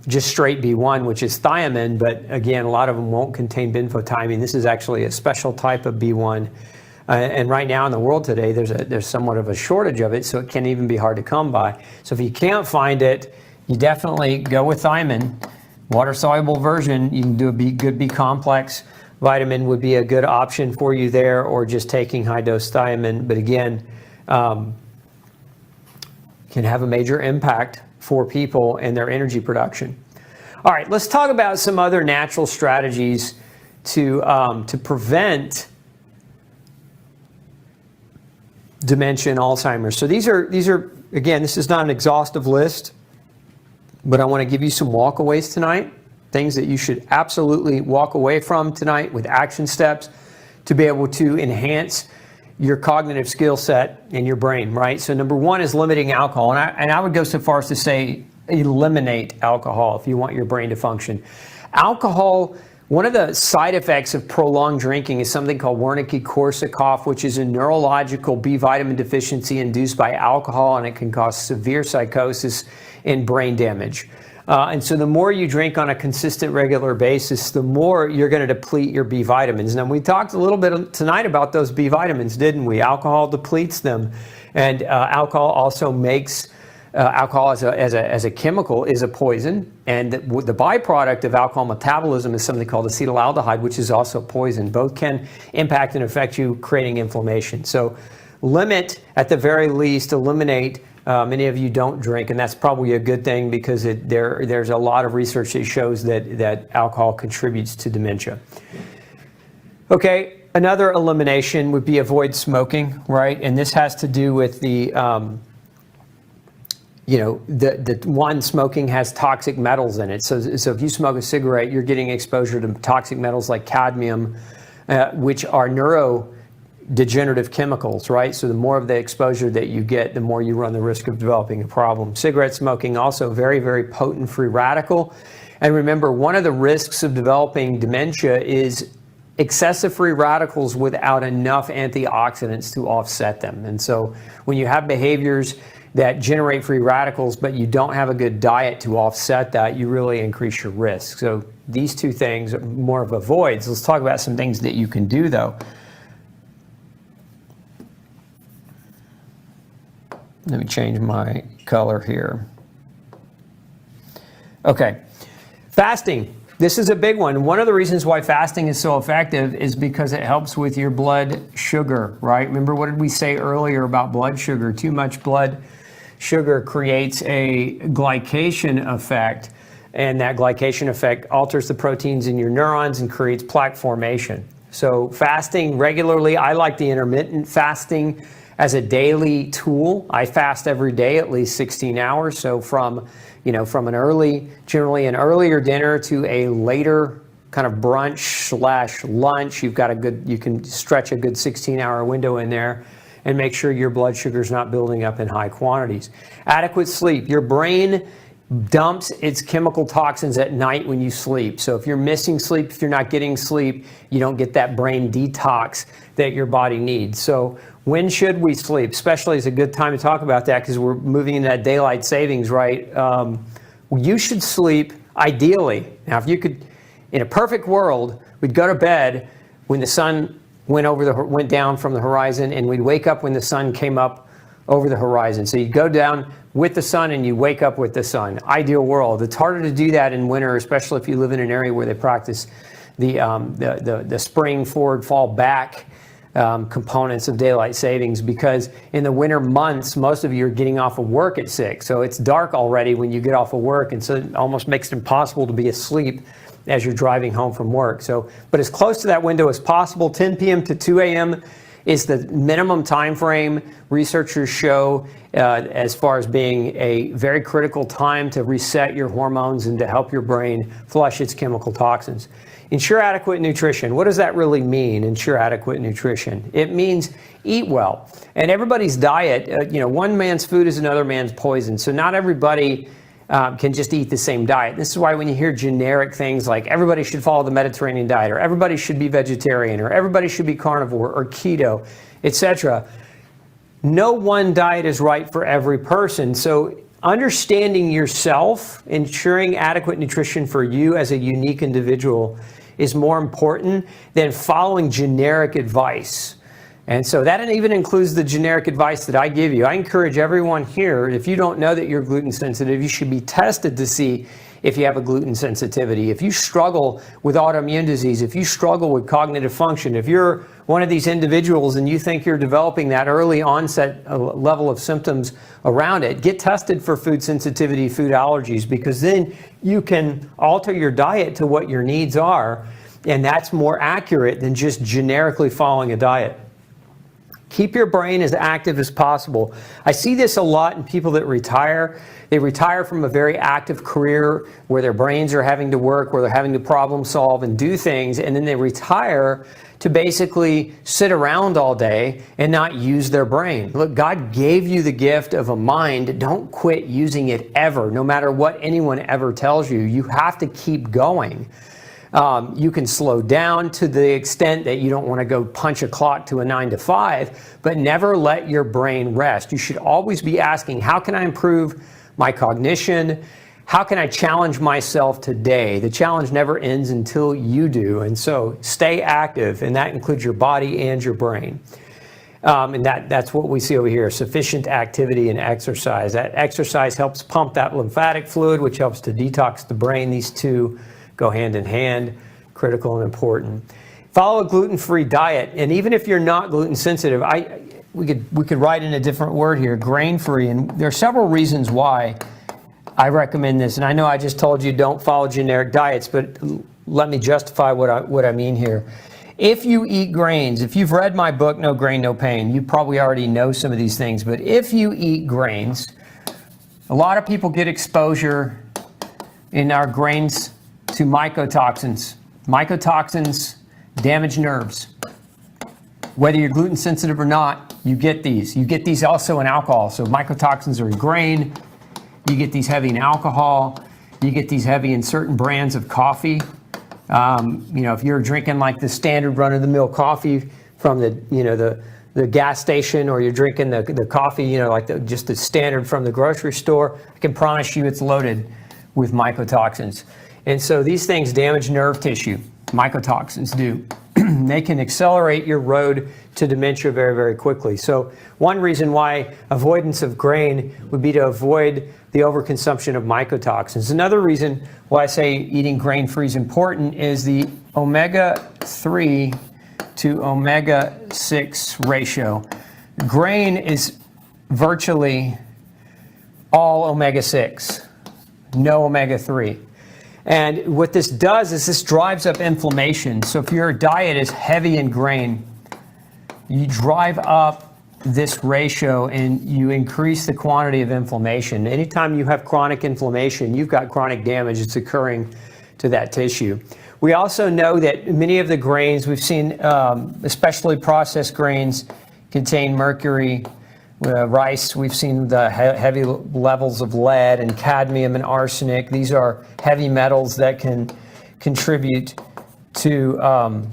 just straight B1, which is thiamine, but again, a lot of them won't contain benfotiamine. This is actually a special type of B1. And right now in the world today, there's somewhat of a shortage of it, so it can even be hard to come by. So if you can't find it, you definitely go with thiamine. Water-soluble version, you can do a good B complex. Vitamin would be a good option for you there, or just taking high-dose thiamine. But again, can have a major impact for people and their energy production. All right, let's talk about some other natural strategies to prevent dementia and Alzheimer's. So these are again, this is not an exhaustive list, but I want to give you some walkaways tonight, things that you should absolutely walk away from tonight with action steps to be able to enhance your cognitive skill set in your brain, right? So number one is limiting alcohol. And I would go so far as to say eliminate alcohol if you want your brain to function. Alcohol, one of the side effects of prolonged drinking is something called Wernicke-Korsakoff, which is a neurological B vitamin deficiency induced by alcohol, and it can cause severe psychosis and brain damage. And so the more you drink on a consistent, regular basis, the more you're going to deplete your B vitamins. Now, we talked a little bit tonight about those B vitamins, didn't we? Alcohol depletes them. And alcohol also makes, alcohol as a chemical is a poison. And the byproduct of alcohol metabolism is something called acetaldehyde, which is also poison. Both can impact and affect you, creating inflammation. So limit, at the very least, eliminate. Many of you don't drink, and that's probably a good thing because there's a lot of research that shows that alcohol contributes to dementia. Okay, another elimination would be avoid smoking, right? And this has to do with the smoking has toxic metals in it. So if you smoke a cigarette, you're getting exposure to toxic metals like cadmium, which are neurodegenerative chemicals, right? So the more of the exposure that you get, the more you run the risk of developing a problem. Cigarette smoking also very, very potent free radical. And remember, one of the risks of developing dementia is excessive free radicals without enough antioxidants to offset them. And so when you have behaviors that generate free radicals, but you don't have a good diet to offset that, you really increase your risk. So these two things are more of avoids. Let's talk about some things that you can do though. Let me change my color here. Okay, fasting. This is a big one. One of the reasons why fasting is so effective is because it helps with your blood sugar, right? Remember, what did we say earlier about blood sugar? Too much blood sugar creates a glycation effect, and that glycation effect alters the proteins in your neurons and creates plaque formation. So fasting regularly, I like the intermittent fasting as a daily tool. I fast every day at least 16 hours. So from generally an earlier dinner to a later kind of brunch/lunch, you can stretch a good 16-hour window in there and make sure your blood sugar is not building up in high quantities. Adequate sleep. Your brain dumps its chemical toxins at night when you sleep. So if you're missing sleep, if you're not getting sleep, you don't get that brain detox that your body needs. So when should we sleep? Especially is a good time to talk about that because we're moving into that daylight savings, right? You should sleep ideally. Now, if you could, in a perfect world, we'd go to bed when the sun went down from the horizon, and we'd wake up when the sun came up over the horizon. So you go down with the sun and you wake up with the sun. Ideal world. It's harder to do that in winter, especially if you live in an area where they practice the spring forward, fall back components of daylight savings, because in the winter months, most of you are getting off of work at 6. So it's dark already when you get off of work, and so it almost makes it impossible to be asleep as you're driving home from work. So, but as close to that window as possible, 10 p.m. to 2 a.m. is the minimum time frame researchers show as far as being a very critical time to reset your hormones and to help your brain flush its chemical toxins. Ensure adequate nutrition. What does that really mean, ensure adequate nutrition? It means eat well. And everybody's diet, one man's food is another man's poison. So not everybody can just eat the same diet. This is why when you hear generic things like everybody should follow the Mediterranean diet, or everybody should be vegetarian, or everybody should be carnivore, or keto, etc., no one diet is right for every person. So understanding yourself, ensuring adequate nutrition for you as a unique individual is more important than following generic advice. And so that even includes the generic advice that I give you. I encourage everyone here, if you don't know that you're gluten sensitive, you should be tested to see if you have a gluten sensitivity. If you struggle with autoimmune disease, if you struggle with cognitive function, if you're one of these individuals and you think you're developing that early onset level of symptoms around it, get tested for food sensitivity, food allergies, because then you can alter your diet to what your needs are, and that's more accurate than just generically following a diet. Keep your brain as active as possible. I see this a lot in people that retire. They retire from a very active career where their brains are having to work, where they're having to problem solve and do things, and then they retire to basically sit around all day and not use their brain. Look, God gave you the gift of a mind. Don't quit using it ever, no matter what anyone ever tells you. You have to keep going. You can slow down to the extent that you don't want to go punch a clock to a 9 to 5, but never let your brain rest. You should always be asking, how can I improve my cognition? How can I challenge myself today? The challenge never ends until you do. And so stay active, and that includes your body and your brain. And that's what we see over here, sufficient activity and exercise. That exercise helps pump that lymphatic fluid, which helps to detox the brain. These two go hand in hand, critical and important. Follow a gluten-free diet, and even if you're not gluten sensitive, we could write in a different word here, grain-free, and there are several reasons why I recommend this. And I know I just told you don't follow generic diets, but let me justify what I mean here. If you eat grains, if you've read my book, No Grain, No Pain, you probably already know some of these things, but if you eat grains, a lot of people get exposure in our grains to mycotoxins. Mycotoxins damage nerves. Whether you're gluten sensitive or not, you get these. You get these also in alcohol. So mycotoxins are in grain. You get these heavy in alcohol. You get these heavy in certain brands of coffee. If you're drinking like the standard run-of-the-mill coffee from the gas station, or you're drinking the coffee, just the standard from the grocery store, I can promise you it's loaded with mycotoxins. And so these things damage nerve tissue. Mycotoxins do. They can accelerate your road to dementia very, very quickly. So one reason why avoidance of grain would be to avoid the overconsumption of mycotoxins. Another reason why I say eating grain-free is important is the omega-3 to omega-6 ratio. Grain is virtually all omega-6, no omega-3. And what this does is this drives up inflammation. So if your diet is heavy in grain, you drive up this ratio and you increase the quantity of inflammation. Anytime you have chronic inflammation, you've got chronic damage that's occurring to that tissue. We also know that many of the grains we've seen, especially processed grains, contain mercury. Rice, we've seen the heavy levels of lead and cadmium and arsenic. These are heavy metals that can contribute to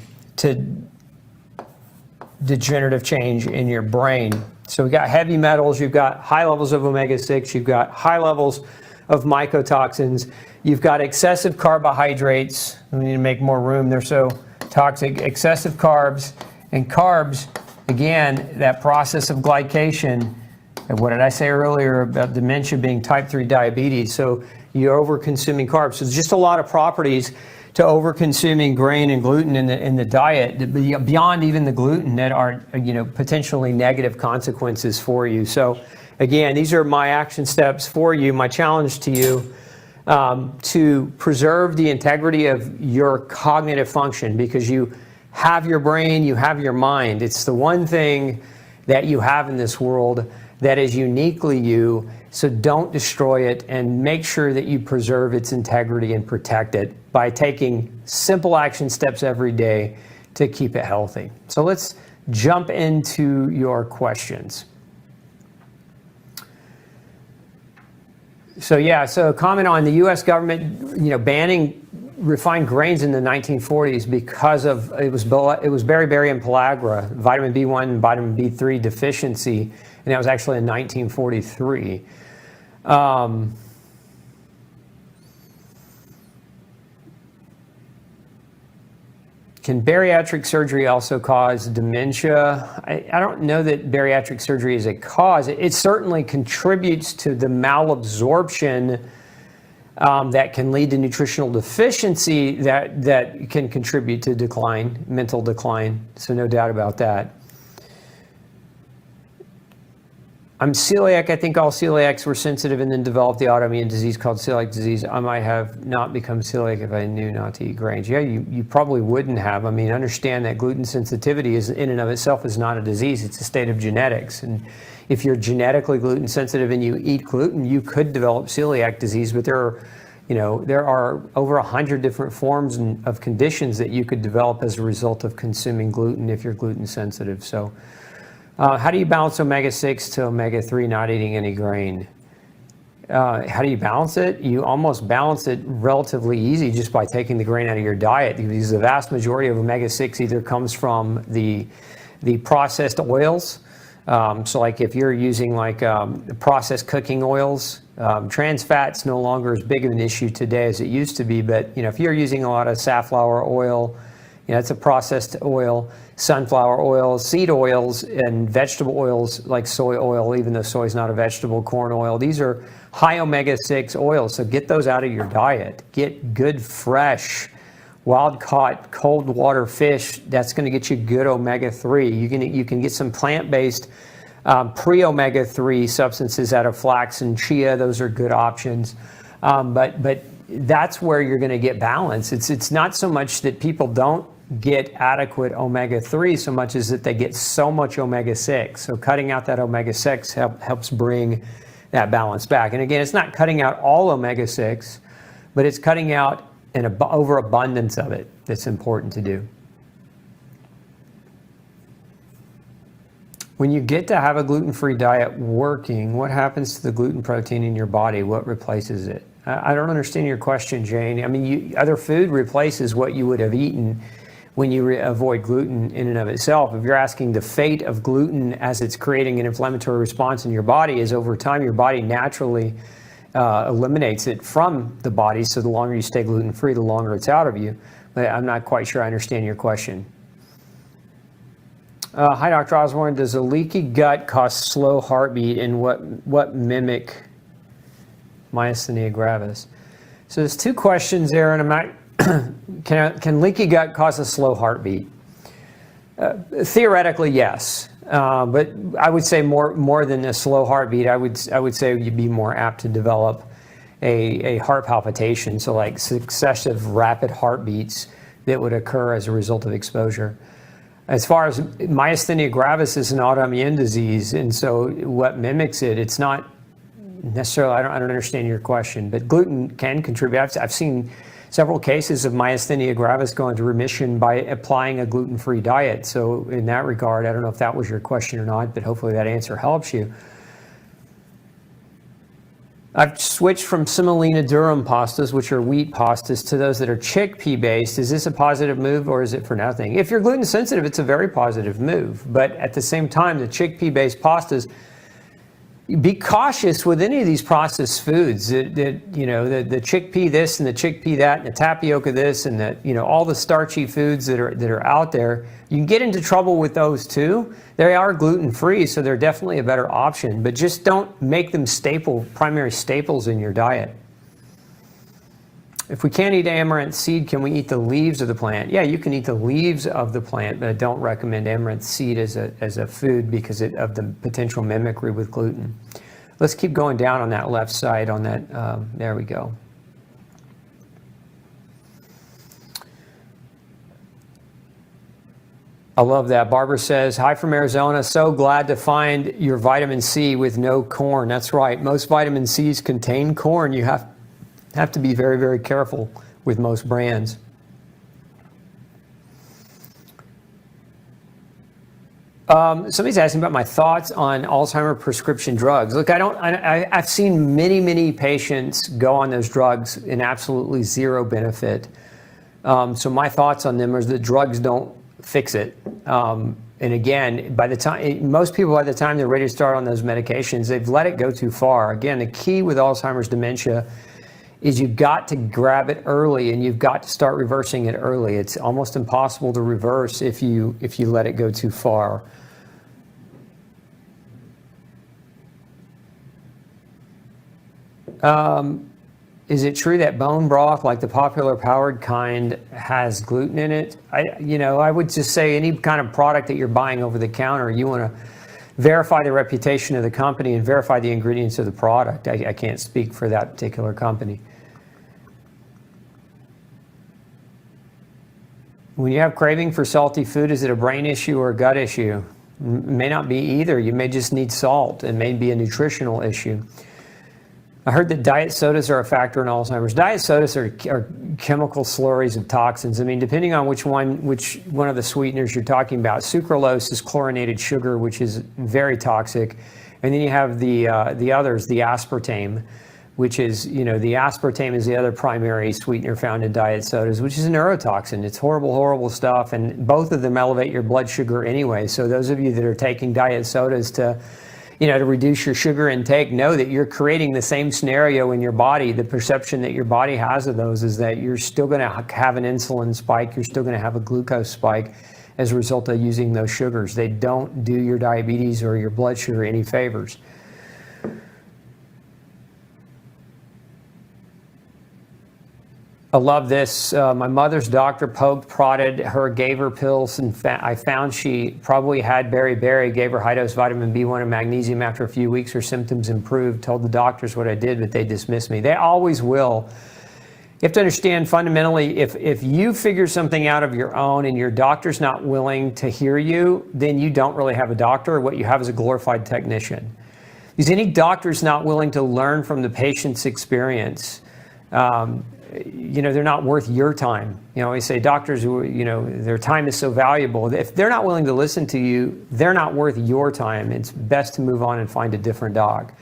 degenerative change in your brain. So we've got heavy metals, you've got high levels of omega-6, you've got high levels of mycotoxins, you've got excessive carbohydrates. We need to make more room, they're so toxic. Excessive carbs, and carbs, again, that process of glycation And what did I say earlier about dementia being type 3 diabetes? So you're over-consuming carbs. So there's just a lot of properties to over-consuming grain and gluten in the diet, beyond even the gluten, that are, potentially negative consequences for you. So again, these are my action steps for you, my challenge to you, to preserve the integrity of your cognitive function, because you have your brain, you have your mind. It's the one thing that you have in this world that is uniquely you. So don't destroy it, and make sure that you preserve its integrity and protect it by taking simple action steps every day to keep it healthy. So let's jump into your questions. So comment on the U.S. government, banning refined grains in the 1940s because of it was beriberi and pellagra, vitamin B1 and vitamin B3 deficiency, and that was actually in 1943. Can bariatric surgery also cause dementia? I don't know that bariatric surgery is a cause. It certainly contributes to the malabsorption that can lead to nutritional deficiency that can contribute to decline, mental decline. So no doubt about that. I'm celiac. I think all celiacs were sensitive and then developed the autoimmune disease called celiac disease. I might have not become celiac if I knew not to eat grains. Yeah, you probably wouldn't have. I mean, understand that gluten sensitivity is in and of itself is not a disease. It's a state of genetics. And if you're genetically gluten sensitive and you eat gluten, you could develop celiac disease. But there are over 100 different forms of conditions that you could develop as a result of consuming gluten if you're gluten sensitive. So how do you balance omega-6 to omega-3 not eating any grain? How do you balance it? You almost balance it relatively easy just by taking the grain out of your diet, because the vast majority of omega-6 either comes from the processed oils. So like if you're using processed cooking oils, trans fat's no longer as big of an issue today as it used to be. But if you're using a lot of safflower oil, it's a processed oil, sunflower oil, seed oils, and vegetable oils like soy oil, even though soy is not a vegetable, corn oil. These are high omega-6 oils, so get those out of your diet. Get good, fresh, wild-caught, cold water fish. That's going to get you good omega-3. You can get some plant-based pre-omega-3 substances out of flax and chia. Those are good options. But that's where you're going to get balance. It's not so much that people don't get adequate omega-3 so much as that they get so much omega-6. So cutting out that omega-6 helps bring that balance back. And again, it's not cutting out all omega-6, but it's cutting out an overabundance of it that's important to do. When you get to have a gluten-free diet working, what happens to the gluten protein in your body? What replaces it? I don't understand your question, Jane. I mean, other food replaces what you would have eaten when you avoid gluten in and of itself. If you're asking the fate of gluten as it's creating an inflammatory response in your body, is over time your body naturally eliminates it from the body. So the longer you stay gluten-free, the longer it's out of you. But I'm not quite sure I understand your question. Hi, Dr. Osborne. Does a leaky gut cause slow heartbeat, and what mimic myasthenia gravis? So there's two questions there, and I'm not. Can leaky gut cause a slow heartbeat? Theoretically, yes, but I would say more than a slow heartbeat. I would say you'd be more apt to develop a heart palpitation, so like successive rapid heartbeats that would occur as a result of exposure. As far as myasthenia gravis is an autoimmune disease, and so what mimics it, it's not necessarily, I don't understand your question, but gluten can contribute. I've seen several cases of myasthenia gravis go into remission by applying a gluten-free diet. So in that regard, I don't know if that was your question or not, but hopefully that answer helps you. I've switched from semolina durum pastas, which are wheat pastas, to those that are chickpea based. Is this a positive move, or is it for nothing? If you're gluten sensitive, it's a very positive move. But at the same time, the chickpea based pastas, be cautious with any of these processed foods. The chickpea this and the chickpea that and the tapioca this and all the starchy foods that are out there. You can get into trouble with those too. They are gluten-free, so they're definitely a better option, but just don't make them primary staples in your diet. If we can't eat amaranth seed, can we eat the leaves of the plant? Yeah, you can eat the leaves of the plant, but I don't recommend amaranth seed as a food because of the potential mimicry with gluten. Let's keep going down on that left side on that. There we go. I love that. Barbara says, hi from Arizona. So glad to find your vitamin C with no corn. That's right. Most vitamin C's contain corn. You have to be very, very careful with most brands. Somebody's asking about my thoughts on Alzheimer prescription drugs. Look, I've seen many, many patients go on those drugs in absolutely zero benefit. So my thoughts on them are that drugs don't fix it. And again, most people, by the time they're ready to start on those medications, they've let it go too far. Again, the key with Alzheimer's dementia is you've got to grab it early and you've got to start reversing it early. It's almost impossible to reverse if you let it go too far. Is it true that bone broth, like the popular powdered kind, has gluten in it? I would just say any kind of product that you're buying over the counter, you want to verify the reputation of the company and verify the ingredients of the product. I can't speak for that particular company. When you have craving for salty food, is it a brain issue or a gut issue? May not be either. You may just need salt. It may be a nutritional issue. I heard that diet sodas are a factor in Alzheimer's. Diet sodas are chemical slurries of toxins. I mean, depending on which one of the sweeteners you're talking about. Sucralose is chlorinated sugar, which is very toxic. And then you have the others, the aspartame, which is, the aspartame is the other primary sweetener found in diet sodas, which is a neurotoxin. It's horrible, horrible stuff. And both of them elevate your blood sugar anyway. So those of you that are taking diet sodas to reduce your sugar intake, know that you're creating the same scenario in your body. The perception that your body has of those is that you're still going to have an insulin spike, you're still going to have a glucose spike as a result of using those sugars. They don't do your diabetes or your blood sugar any favors. I love this. My mother's doctor poked, prodded her, gave her pills, and I found she probably had beriberi, gave her high-dose vitamin B1 and magnesium. After a few weeks, her symptoms improved. Told the doctors what I did, but they dismissed me. They always will. You have to understand, fundamentally, if you figure something out of your own and your doctor's not willing to hear you, then you don't really have a doctor. What you have is a glorified technician. Because any doctor's not willing to learn from the patient's experience, they're not worth your time. We say doctors who, their time is so valuable. If they're not willing to listen to you, they're not worth your time. It's best to move on and find a different doc.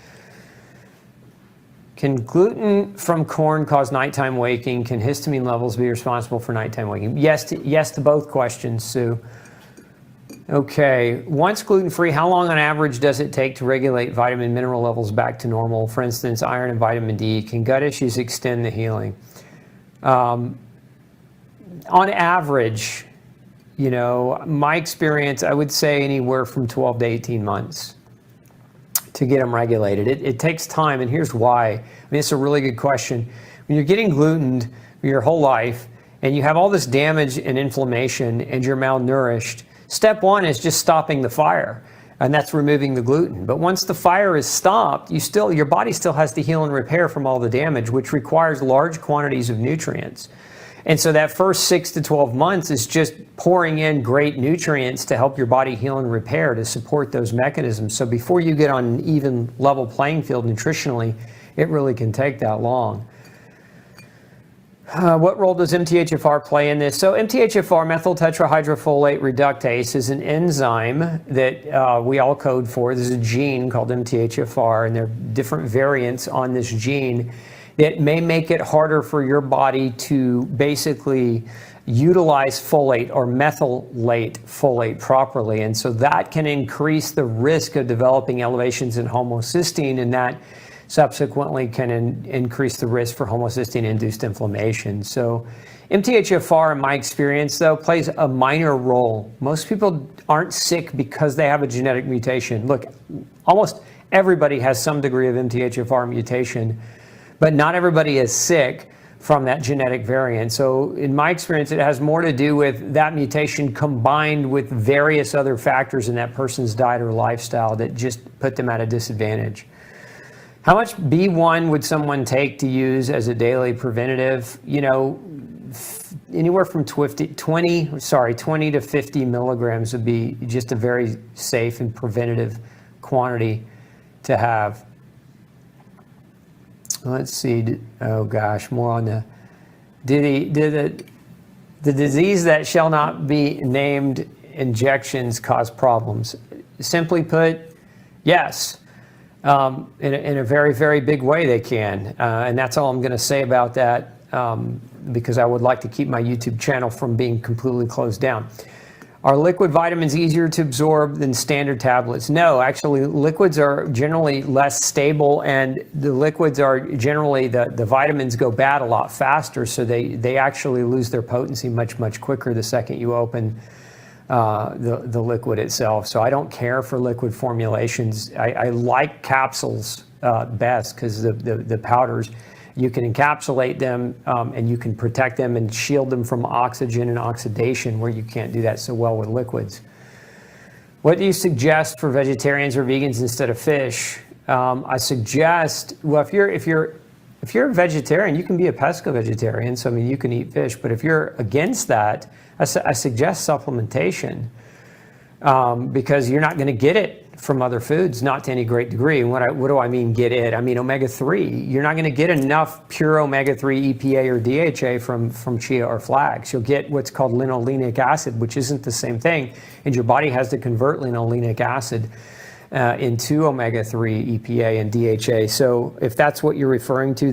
Can gluten from corn cause nighttime waking? Can histamine levels be responsible for nighttime waking? Yes to both questions, Sue. Okay, once gluten-free, how long on average does it take to regulate vitamin and mineral levels back to normal? For instance, iron and vitamin D. Can gut issues extend the healing? On average, my experience, I would say anywhere from 12 to 18 months to get them regulated. It takes time, and here's why. I mean, it's a really good question. When you're getting glutened your whole life, and you have all this damage and inflammation, and you're malnourished, step one is just stopping the fire, and that's removing the gluten. But once the fire is stopped, your body still has to heal and repair from all the damage, which requires large quantities of nutrients. And so that first 6 to 12 months is just pouring in great nutrients to help your body heal and repair, to support those mechanisms. So before you get on an even level playing field nutritionally, it really can take that long. What role does MTHFR play in this? So MTHFR, methyl tetrahydrofolate reductase, is an enzyme that we all code for. There's a gene called MTHFR, and there are different variants on this gene that may make it harder for your body to basically utilize folate or methylate folate properly. And so that can increase the risk of developing elevations in homocysteine, and that subsequently can increase the risk for homocysteine-induced inflammation. So MTHFR, in my experience, though, plays a minor role. Most people aren't sick because they have a genetic mutation. Look, almost everybody has some degree of MTHFR mutation, but not everybody is sick from that genetic variant. So in my experience, it has more to do with that mutation combined with various other factors in that person's diet or lifestyle that just put them at a disadvantage. How much B1 would someone take to use as a daily preventative? You know, anywhere from 20 to 50 milligrams would be just a very safe and preventative quantity to have. Let's see. Oh gosh, more on the disease that shall not be named injections cause problems. Simply put, yes. In a very, very big way they can. And that's all I'm going to say about that, because I would like to keep my YouTube channel from being completely closed down. Are liquid vitamins easier to absorb than standard tablets? No, actually, liquids are generally less stable, and the liquids are generally, the vitamins go bad a lot faster, so they actually lose their potency much, much quicker the second you open the liquid itself. So I don't care for liquid formulations. I like capsules best, because the powders, you can encapsulate them and you can protect them and shield them from oxygen and oxidation, where you can't do that so well with liquids. What do you suggest for vegetarians or vegans instead of fish? I suggest, well, if you're a vegetarian, you can be a pesca vegetarian. So I mean, you can eat fish, but if you're against that, I suggest supplementation, because you're not going to get it from other foods, not to any great degree. And what do I mean get it? I mean omega-3. You're not going to get enough pure omega-3 EPA or DHA from chia or flax. You'll get what's called linolenic acid, which isn't the same thing, and your body has to convert linolenic acid into omega-3 EPA and DHA. So if that's what you're referring to,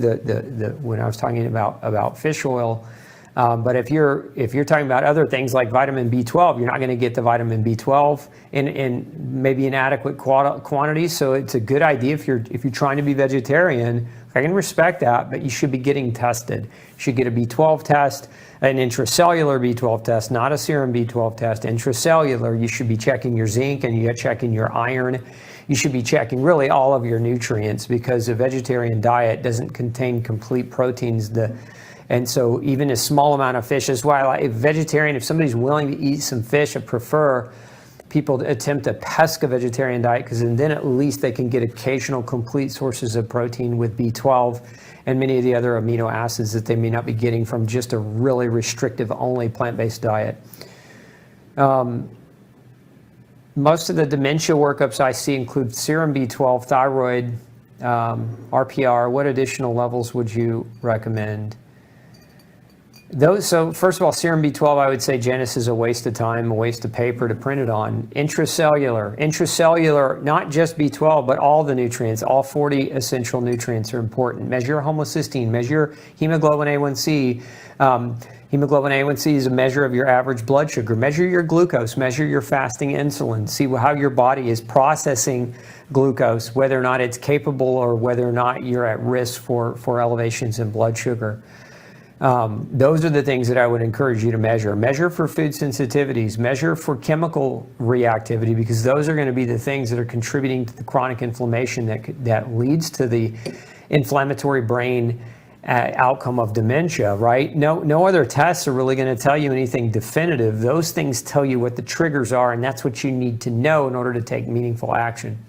when I was talking about fish oil. But if you're talking about other things like vitamin B12, you're not going to get the vitamin B12 in maybe inadequate quantities. So it's a good idea if you're trying to be vegetarian. I can respect that, but you should be getting tested. You should get a B12 test, an intracellular B12 test, not a serum B12 test. Intracellular, you should be checking your zinc and you're checking your iron. You should be checking really all of your nutrients, because a vegetarian diet doesn't contain complete proteins. And so even a small amount of fish is why, like, vegetarian, if somebody's willing to eat some fish, I prefer people to attempt a pesca vegetarian diet, because then at least they can get occasional complete sources of protein with B12 and many of the other amino acids that they may not be getting from just a really restrictive only plant-based diet. Most of the dementia workups I see include serum B12, thyroid, RPR. What additional levels would you recommend? So first of all, serum B12, I would say, Janice, is a waste of time, a waste of paper to print it on. Intracellular, not just B12, but all the nutrients, all 40 essential nutrients are important. Measure homocysteine, measure hemoglobin A1C. Hemoglobin A1C is a measure of your average blood sugar. Measure your glucose, measure your fasting insulin, see how your body is processing glucose, whether or not it's capable or whether or not you're at risk for elevations in blood sugar. Those are the things that I would encourage you to measure. Measure for food sensitivities, measure for chemical reactivity, because those are going to be the things that are contributing to the chronic inflammation that leads to the inflammatory brain outcome of dementia, right? No other tests are really going to tell you anything definitive. Those things tell you what the triggers are, and that's what you need to know in order to take meaningful action.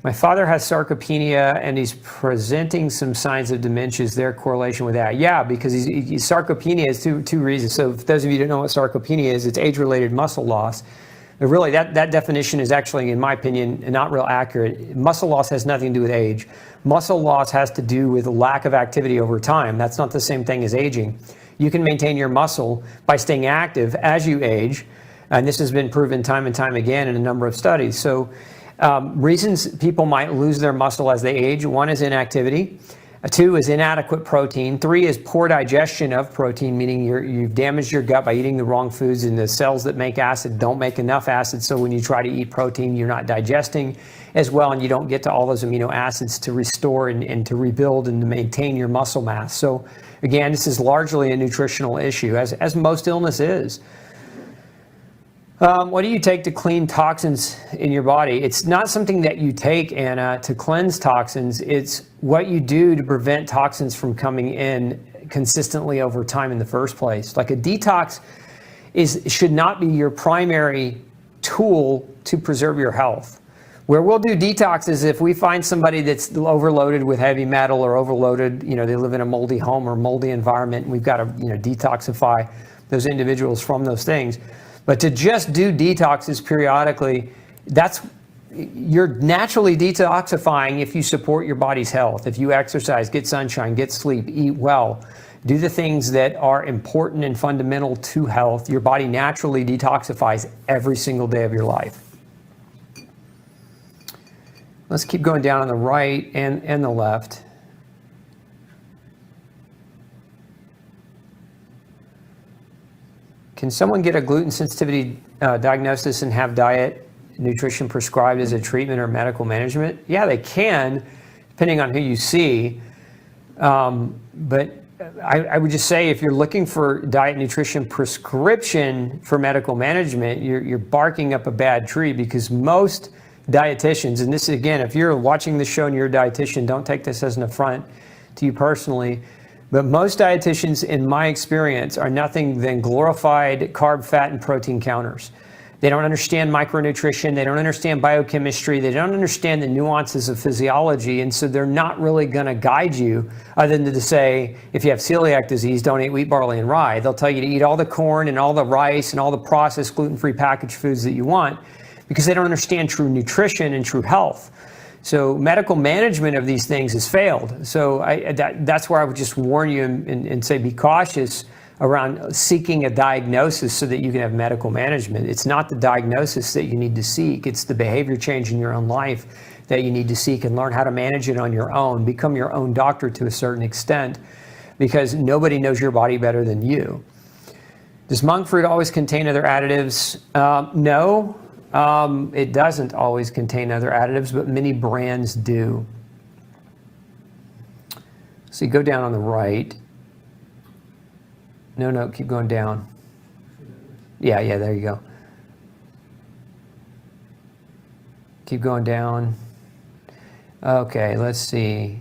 My father has sarcopenia, and he's presenting some signs of dementia. Is there correlation with that? Yeah, because sarcopenia is two reasons. So for those of you who don't know what sarcopenia is, it's age-related muscle loss. But really, that definition is actually, in my opinion, not real accurate. Muscle loss has nothing to do with age. Muscle loss has to do with lack of activity over time. That's not the same thing as aging. You can maintain your muscle by staying active as you age, and this has been proven time and time again in a number of studies. So reasons people might lose their muscle as they age: one is inactivity. 2 is inadequate protein. 3 is poor digestion of protein, meaning you've damaged your gut by eating the wrong foods, and the cells that make acid don't make enough acid, so when you try to eat protein, you're not digesting as well, and you don't get to all those amino acids to restore and to rebuild and to maintain your muscle mass. So again, this is largely a nutritional issue, as most illness is. What do you take to clean toxins in your body? It's not something that you take, Anna, to cleanse toxins. It's what you do to prevent toxins from coming in consistently over time in the first place. Like a detox should not be your primary tool to preserve your health. Where we'll do detox is if we find somebody that's overloaded with heavy metal or overloaded, they live in a moldy home or moldy environment, and we've got to, detoxify those individuals from those things. But to just do detoxes periodically, you're naturally detoxifying if you support your body's health. If you exercise, get sunshine, get sleep, eat well, do the things that are important and fundamental to health, your body naturally detoxifies every single day of your life. Let's keep going down on the right and the left. Can someone get a gluten sensitivity diagnosis and have diet nutrition prescribed as a treatment or medical management? Yeah, they can, depending on who you see. But I would just say if you're looking for diet nutrition prescription for medical management, you're barking up a bad tree, because most dietitians, and this again, if you're watching this show and you're a dietitian, don't take this as an affront to you personally, but most dietitians, in my experience, are nothing than glorified carb, fat, and protein counters. They don't understand micronutrition. They don't understand biochemistry. They don't understand the nuances of physiology. And so they're not really going to guide you, other than to say, if you have celiac disease, don't eat wheat, barley, and rye. They'll tell you to eat all the corn and all the rice and all the processed gluten-free packaged foods that you want, because they don't understand true nutrition and true health. So medical management of these things has failed. So that's where I would just warn you and say be cautious around seeking a diagnosis so that you can have medical management. It's not the diagnosis that you need to seek. It's the behavior change in your own life that you need to seek and learn how to manage it on your own. Become your own doctor to a certain extent, because nobody knows your body better than you. Does monk fruit always contain other additives? No. It doesn't always contain other additives, but many brands do. So you go down on the right. No, keep going down. Yeah, there you go. Keep going down. Okay, let's see.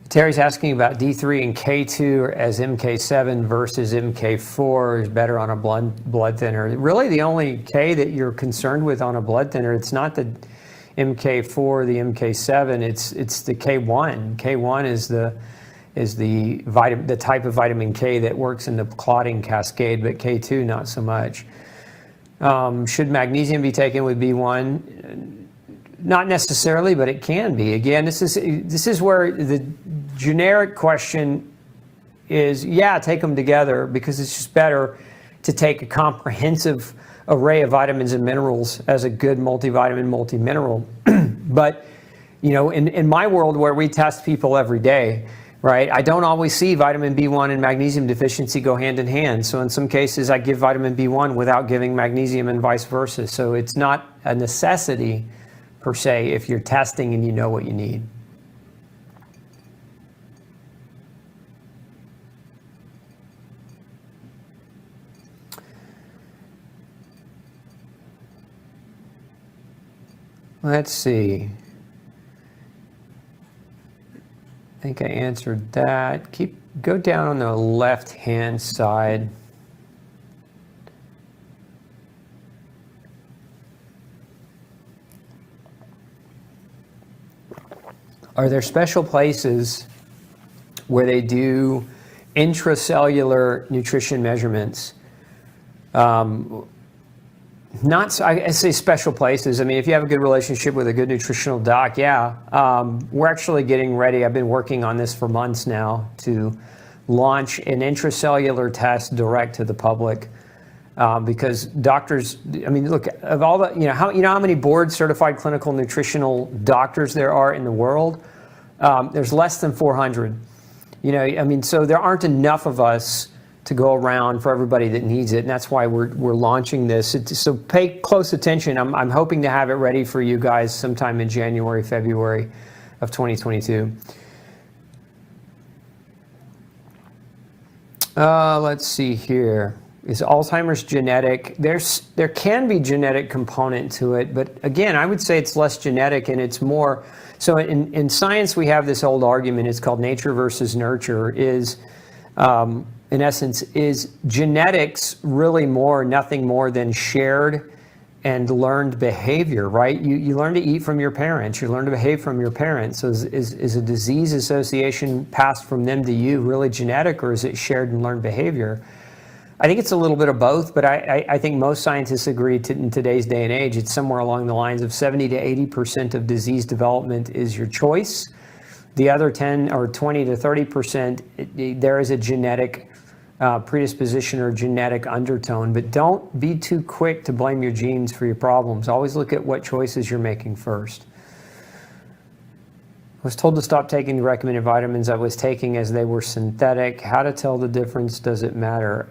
Terry's asking about D3 and K2 as MK7 versus MK4 is better on a blood thinner. Really, the only K that you're concerned with on a blood thinner, it's not the MK4, the MK7, it's the K1. K1 is the type of vitamin K that works in the clotting cascade, but K2 not so much. Should magnesium be taken with B1? Not necessarily, but it can be. Again, this is where the generic question is, yeah, take them together, because it's just better to take a comprehensive array of vitamins and minerals as a good multivitamin, multi-mineral. But, in my world where we test people every day, right, I don't always see vitamin B1 and magnesium deficiency go hand in hand. So in some cases, I give vitamin B1 without giving magnesium and vice versa. So it's not a necessity per se if you're testing and you know what you need. Let's see. I think I answered that. Go down on the left-hand side. Are there special places where they do intracellular nutrition measurements? I say special places. I mean, if you have a good relationship with a good nutritional doc, yeah. We're actually getting ready. I've been working on this for months now to launch an intracellular test direct to the public because doctors, I mean, look, of all the, you know how many board certified clinical nutritional doctors there are in the world? There's less than 400. I mean, so there aren't enough of us to go around for everybody that needs it, and that's why we're launching this. So pay close attention. I'm hoping to have it ready for you guys sometime in January, February of 2022. Let's see here. Is Alzheimer's genetic? There can be genetic component to it, but again, I would say it's less genetic and it's more. So in science, we have this old argument. It's called nature versus nurture. In essence, is genetics really nothing more than shared and learned behavior, right? You learn to eat from your parents. You learn to behave from your parents. So is a disease association passed from them to you really genetic, or is it shared and learned behavior? I think it's a little bit of both, but I think most scientists agree in today's day and age, it's somewhere along the lines of 70 to 80% of disease development is your choice. The other 10 or 20 to 30%, there is a genetic predisposition or genetic undertone, but don't be too quick to blame your genes for your problems. Always look at what choices you're making first. I was told to stop taking the recommended vitamins I was taking as they were synthetic. How to tell the difference? Does it matter?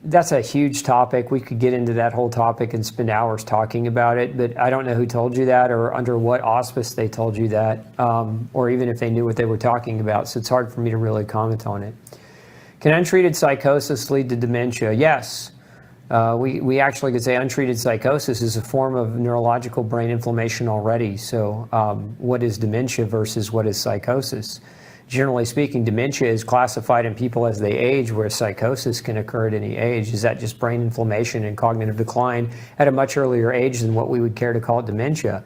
That's a huge topic. We could get into that whole topic and spend hours talking about it, but I don't know who told you that or under what auspice they told you that, or even if they knew what they were talking about, so it's hard for me to really comment on it. Can untreated psychosis lead to dementia? Yes. We actually could say untreated psychosis is a form of neurological brain inflammation already. So what is dementia versus what is psychosis? Generally speaking, dementia is classified in people as they age, where psychosis can occur at any age. Is that just brain inflammation and cognitive decline at a much earlier age than what we would care to call it dementia?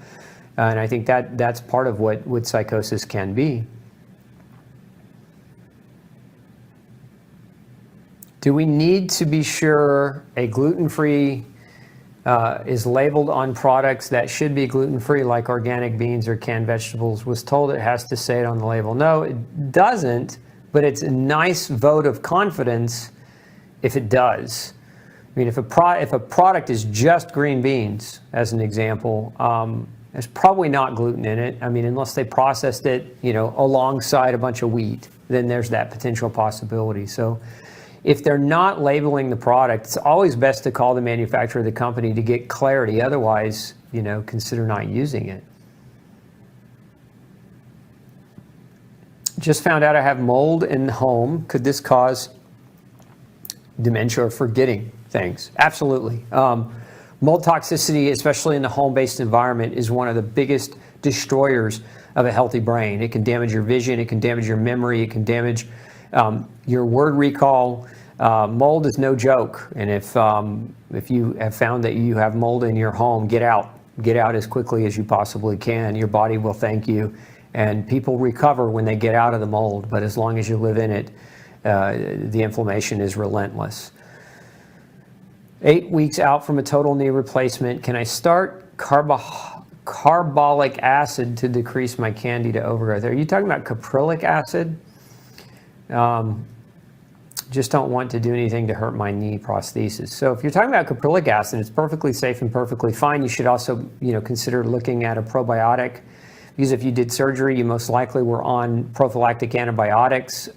And I think that's part of what psychosis can be. Do we need to be sure a gluten-free is labeled on products that should be gluten-free, like organic beans or canned vegetables? Was told it has to say it on the label. No, it doesn't, but it's a nice vote of confidence if it does. I mean, if a product is just green beans, as an example, there's probably not gluten in it. I mean, unless they processed it, alongside a bunch of wheat, then there's that potential possibility. So if they're not labeling the product, it's always best to call the manufacturer of the company to get clarity. Otherwise, consider not using it. Just found out I have mold in the home. Could this cause dementia or forgetting things? Absolutely. Mold toxicity, especially in the home-based environment, is one of the biggest destroyers of a healthy brain. It can damage your vision, it can damage your memory, it can damage your word recall. Mold is no joke, and if you have found that you have mold in your home, get out as quickly as you possibly can. Your body will thank you, and people recover when they get out of the mold, but as long as you live in it, the inflammation is relentless. 8 weeks out from a total knee replacement, can I start carbolic acid to decrease my candida overgrowth? Are you talking about caprylic acid? Just don't want to do anything to hurt my knee prosthesis. So if you're talking about caprylic acid, it's perfectly safe and perfectly fine. You should also, consider looking at a probiotic, because if you did surgery, you most likely were on prophylactic antibiotics,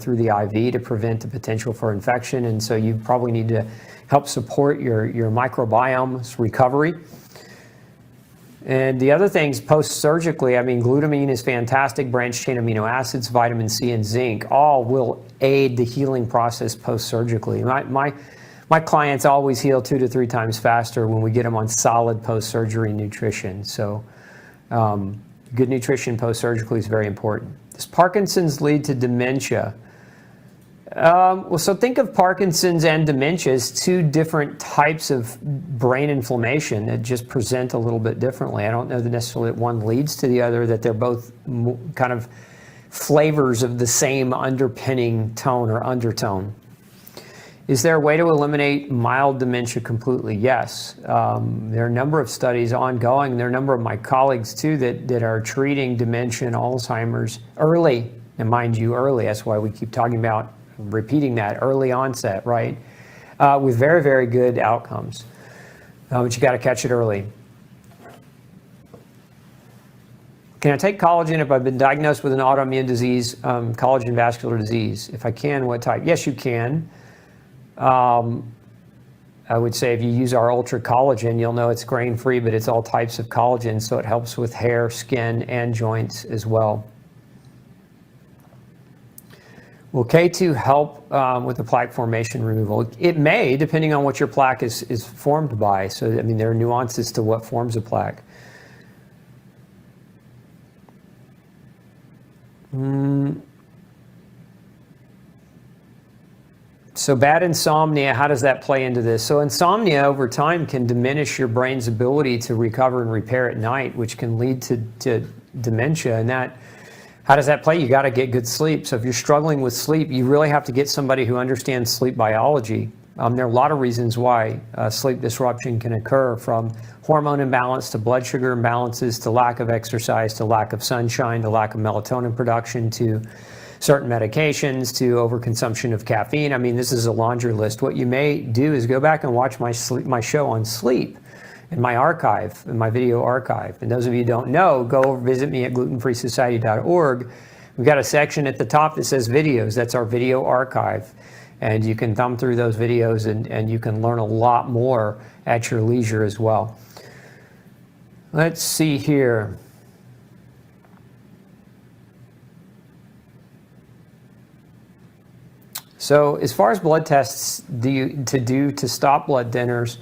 through the IV to prevent the potential for infection. And so you probably need to help support your microbiome's recovery. And the other things post-surgically, I mean, glutamine is fantastic, branched-chain amino acids, vitamin C, and zinc, all will aid the healing process post-surgically. My clients always heal 2 to 3 times faster when we get them on solid post-surgery nutrition. So good nutrition post-surgically is very important. Does Parkinson's lead to dementia? So think of Parkinson's and dementia as 2 different types of brain inflammation that just present a little bit differently. I don't know that necessarily that one leads to the other, that they're both kind of flavors of the same underpinning tone or undertone. Is there a way to eliminate mild dementia completely? Yes. There are a number of studies ongoing. There are a number of my colleagues too that are treating dementia and Alzheimer's early, and mind you, early. That's why we keep talking about repeating that early onset, right? with very, very good outcomes. But you got to catch it early. Can I take collagen if I've been diagnosed with an autoimmune disease, collagen vascular disease? If I can, what type? Yes, you can. I would say if you use our Ultra Collagen, you'll know it's grain-free, but it's all types of collagen, so it helps with hair, skin, and joints as well. Will K2 help with the plaque formation removal? It may, depending on what your plaque is formed by. So, I mean, there are nuances to what forms a plaque. So bad insomnia, how does that play into this? So insomnia over time can diminish your brain's ability to recover and repair at night, which can lead to dementia. And that, how does that play? You got to get good sleep. So if you're struggling with sleep, you really have to get somebody who understands sleep biology. There are a lot of reasons why sleep disruption can occur, from hormone imbalance to blood sugar imbalances to lack of exercise to lack of sunshine to lack of melatonin production to certain medications to overconsumption of caffeine. I mean, this is a laundry list. What you may do is go back and watch my show on sleep in my archive, in my video archive. And those of you who don't know, go visit me at glutenfreesociety.org. We've got a section at the top that says videos. That's our video archive. And you can thumb through those videos and you can learn a lot more at your leisure as well. Let's see here. So as far as blood tests to stop blood thinners,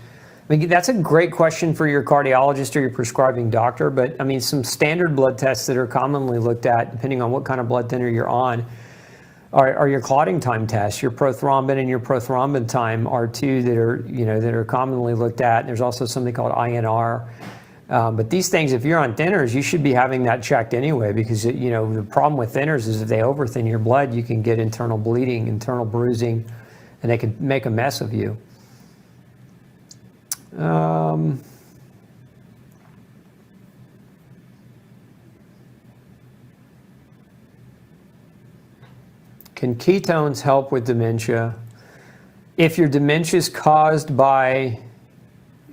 I mean, that's a great question for your cardiologist or your prescribing doctor, but I mean, some standard blood tests that are commonly looked at, depending on what kind of blood thinner you're on, are your clotting time tests. Your prothrombin and your prothrombin time are two that are commonly looked at. There's also something called INR. But these things, if you're on thinners, you should be having that checked anyway, because the problem with thinners is if they overthin your blood, you can get internal bleeding, internal bruising, and they can make a mess of you. Can ketones help with dementia? If your dementia is caused by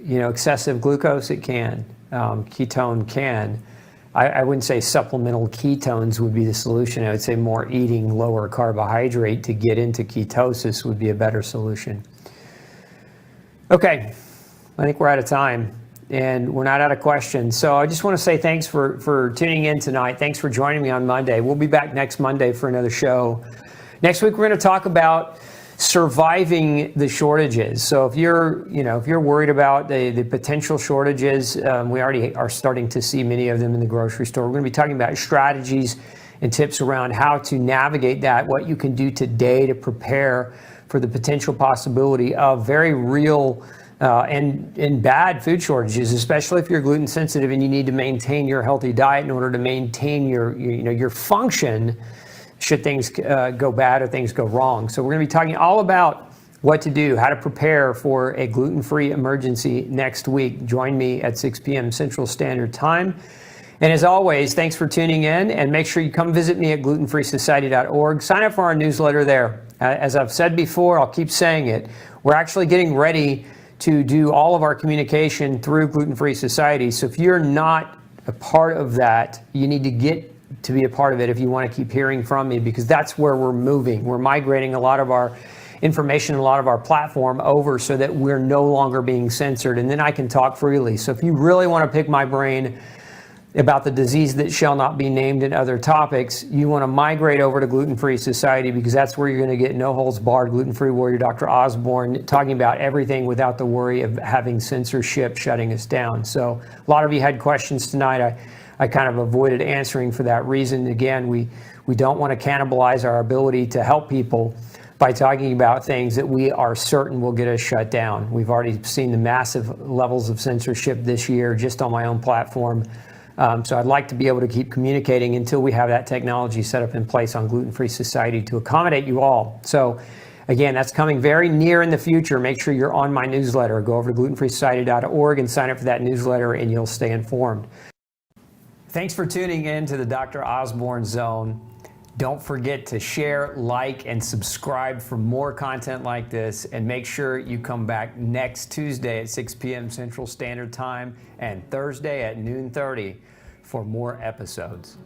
excessive glucose, it can. Ketone can. I wouldn't say supplemental ketones would be the solution. I would say more eating lower carbohydrate to get into ketosis would be a better solution. Okay, I think we're out of time and we're not out of questions. So I just want to say thanks for tuning in tonight. Thanks for joining me on Monday. We'll be back next Monday for another show. Next week, we're going to talk about surviving the shortages. So if you're worried about the potential shortages, we already are starting to see many of them in the grocery store. We're going to be talking about strategies and tips around how to navigate that, what you can do today to prepare for the potential possibility of very real and bad food shortages, especially if you're gluten sensitive and you need to maintain your healthy diet in order to maintain your function should things go bad or things go wrong. So we're going to be talking all about what to do, how to prepare for a gluten-free emergency next week. Join me at 6 p.m. Central Standard Time. And as always, thanks for tuning in, and make sure you come visit me at glutenfreesociety.org. Sign up for our newsletter there. As I've said before, I'll keep saying it, we're actually getting ready to do all of our communication through Gluten Free Society. So if you're not a part of that, you need to get to be a part of it if you want to keep hearing from me, because that's where we're moving. We're migrating a lot of our information, a lot of our platform over so that we're no longer being censored, and then I can talk freely. So if you really want to pick my brain about the disease that shall not be named and other topics, you want to migrate over to Gluten Free Society, because that's where you're going to get no holds barred gluten-free warrior Dr. Osborne talking about everything without the worry of having censorship shutting us down. So a lot of you had questions tonight. I kind of avoided answering for that reason. Again, we don't want to cannibalize our ability to help people by talking about things that we are certain will get us shut down. We've already seen the massive levels of censorship this year just on my own platform. So I'd like to be able to keep communicating until we have that technology set up in place on Gluten Free Society to accommodate you all. So again, that's coming very near in the future. Make sure you're on my newsletter. Go over to glutenfreesociety.org and sign up for that newsletter, and you'll stay informed. Thanks for tuning in to the Dr. Osborne Zone. Don't forget to share, like, and subscribe for more content like this, and make sure you come back next Tuesday at 6 p.m. Central Standard Time and Thursday at noon 30 for more episodes.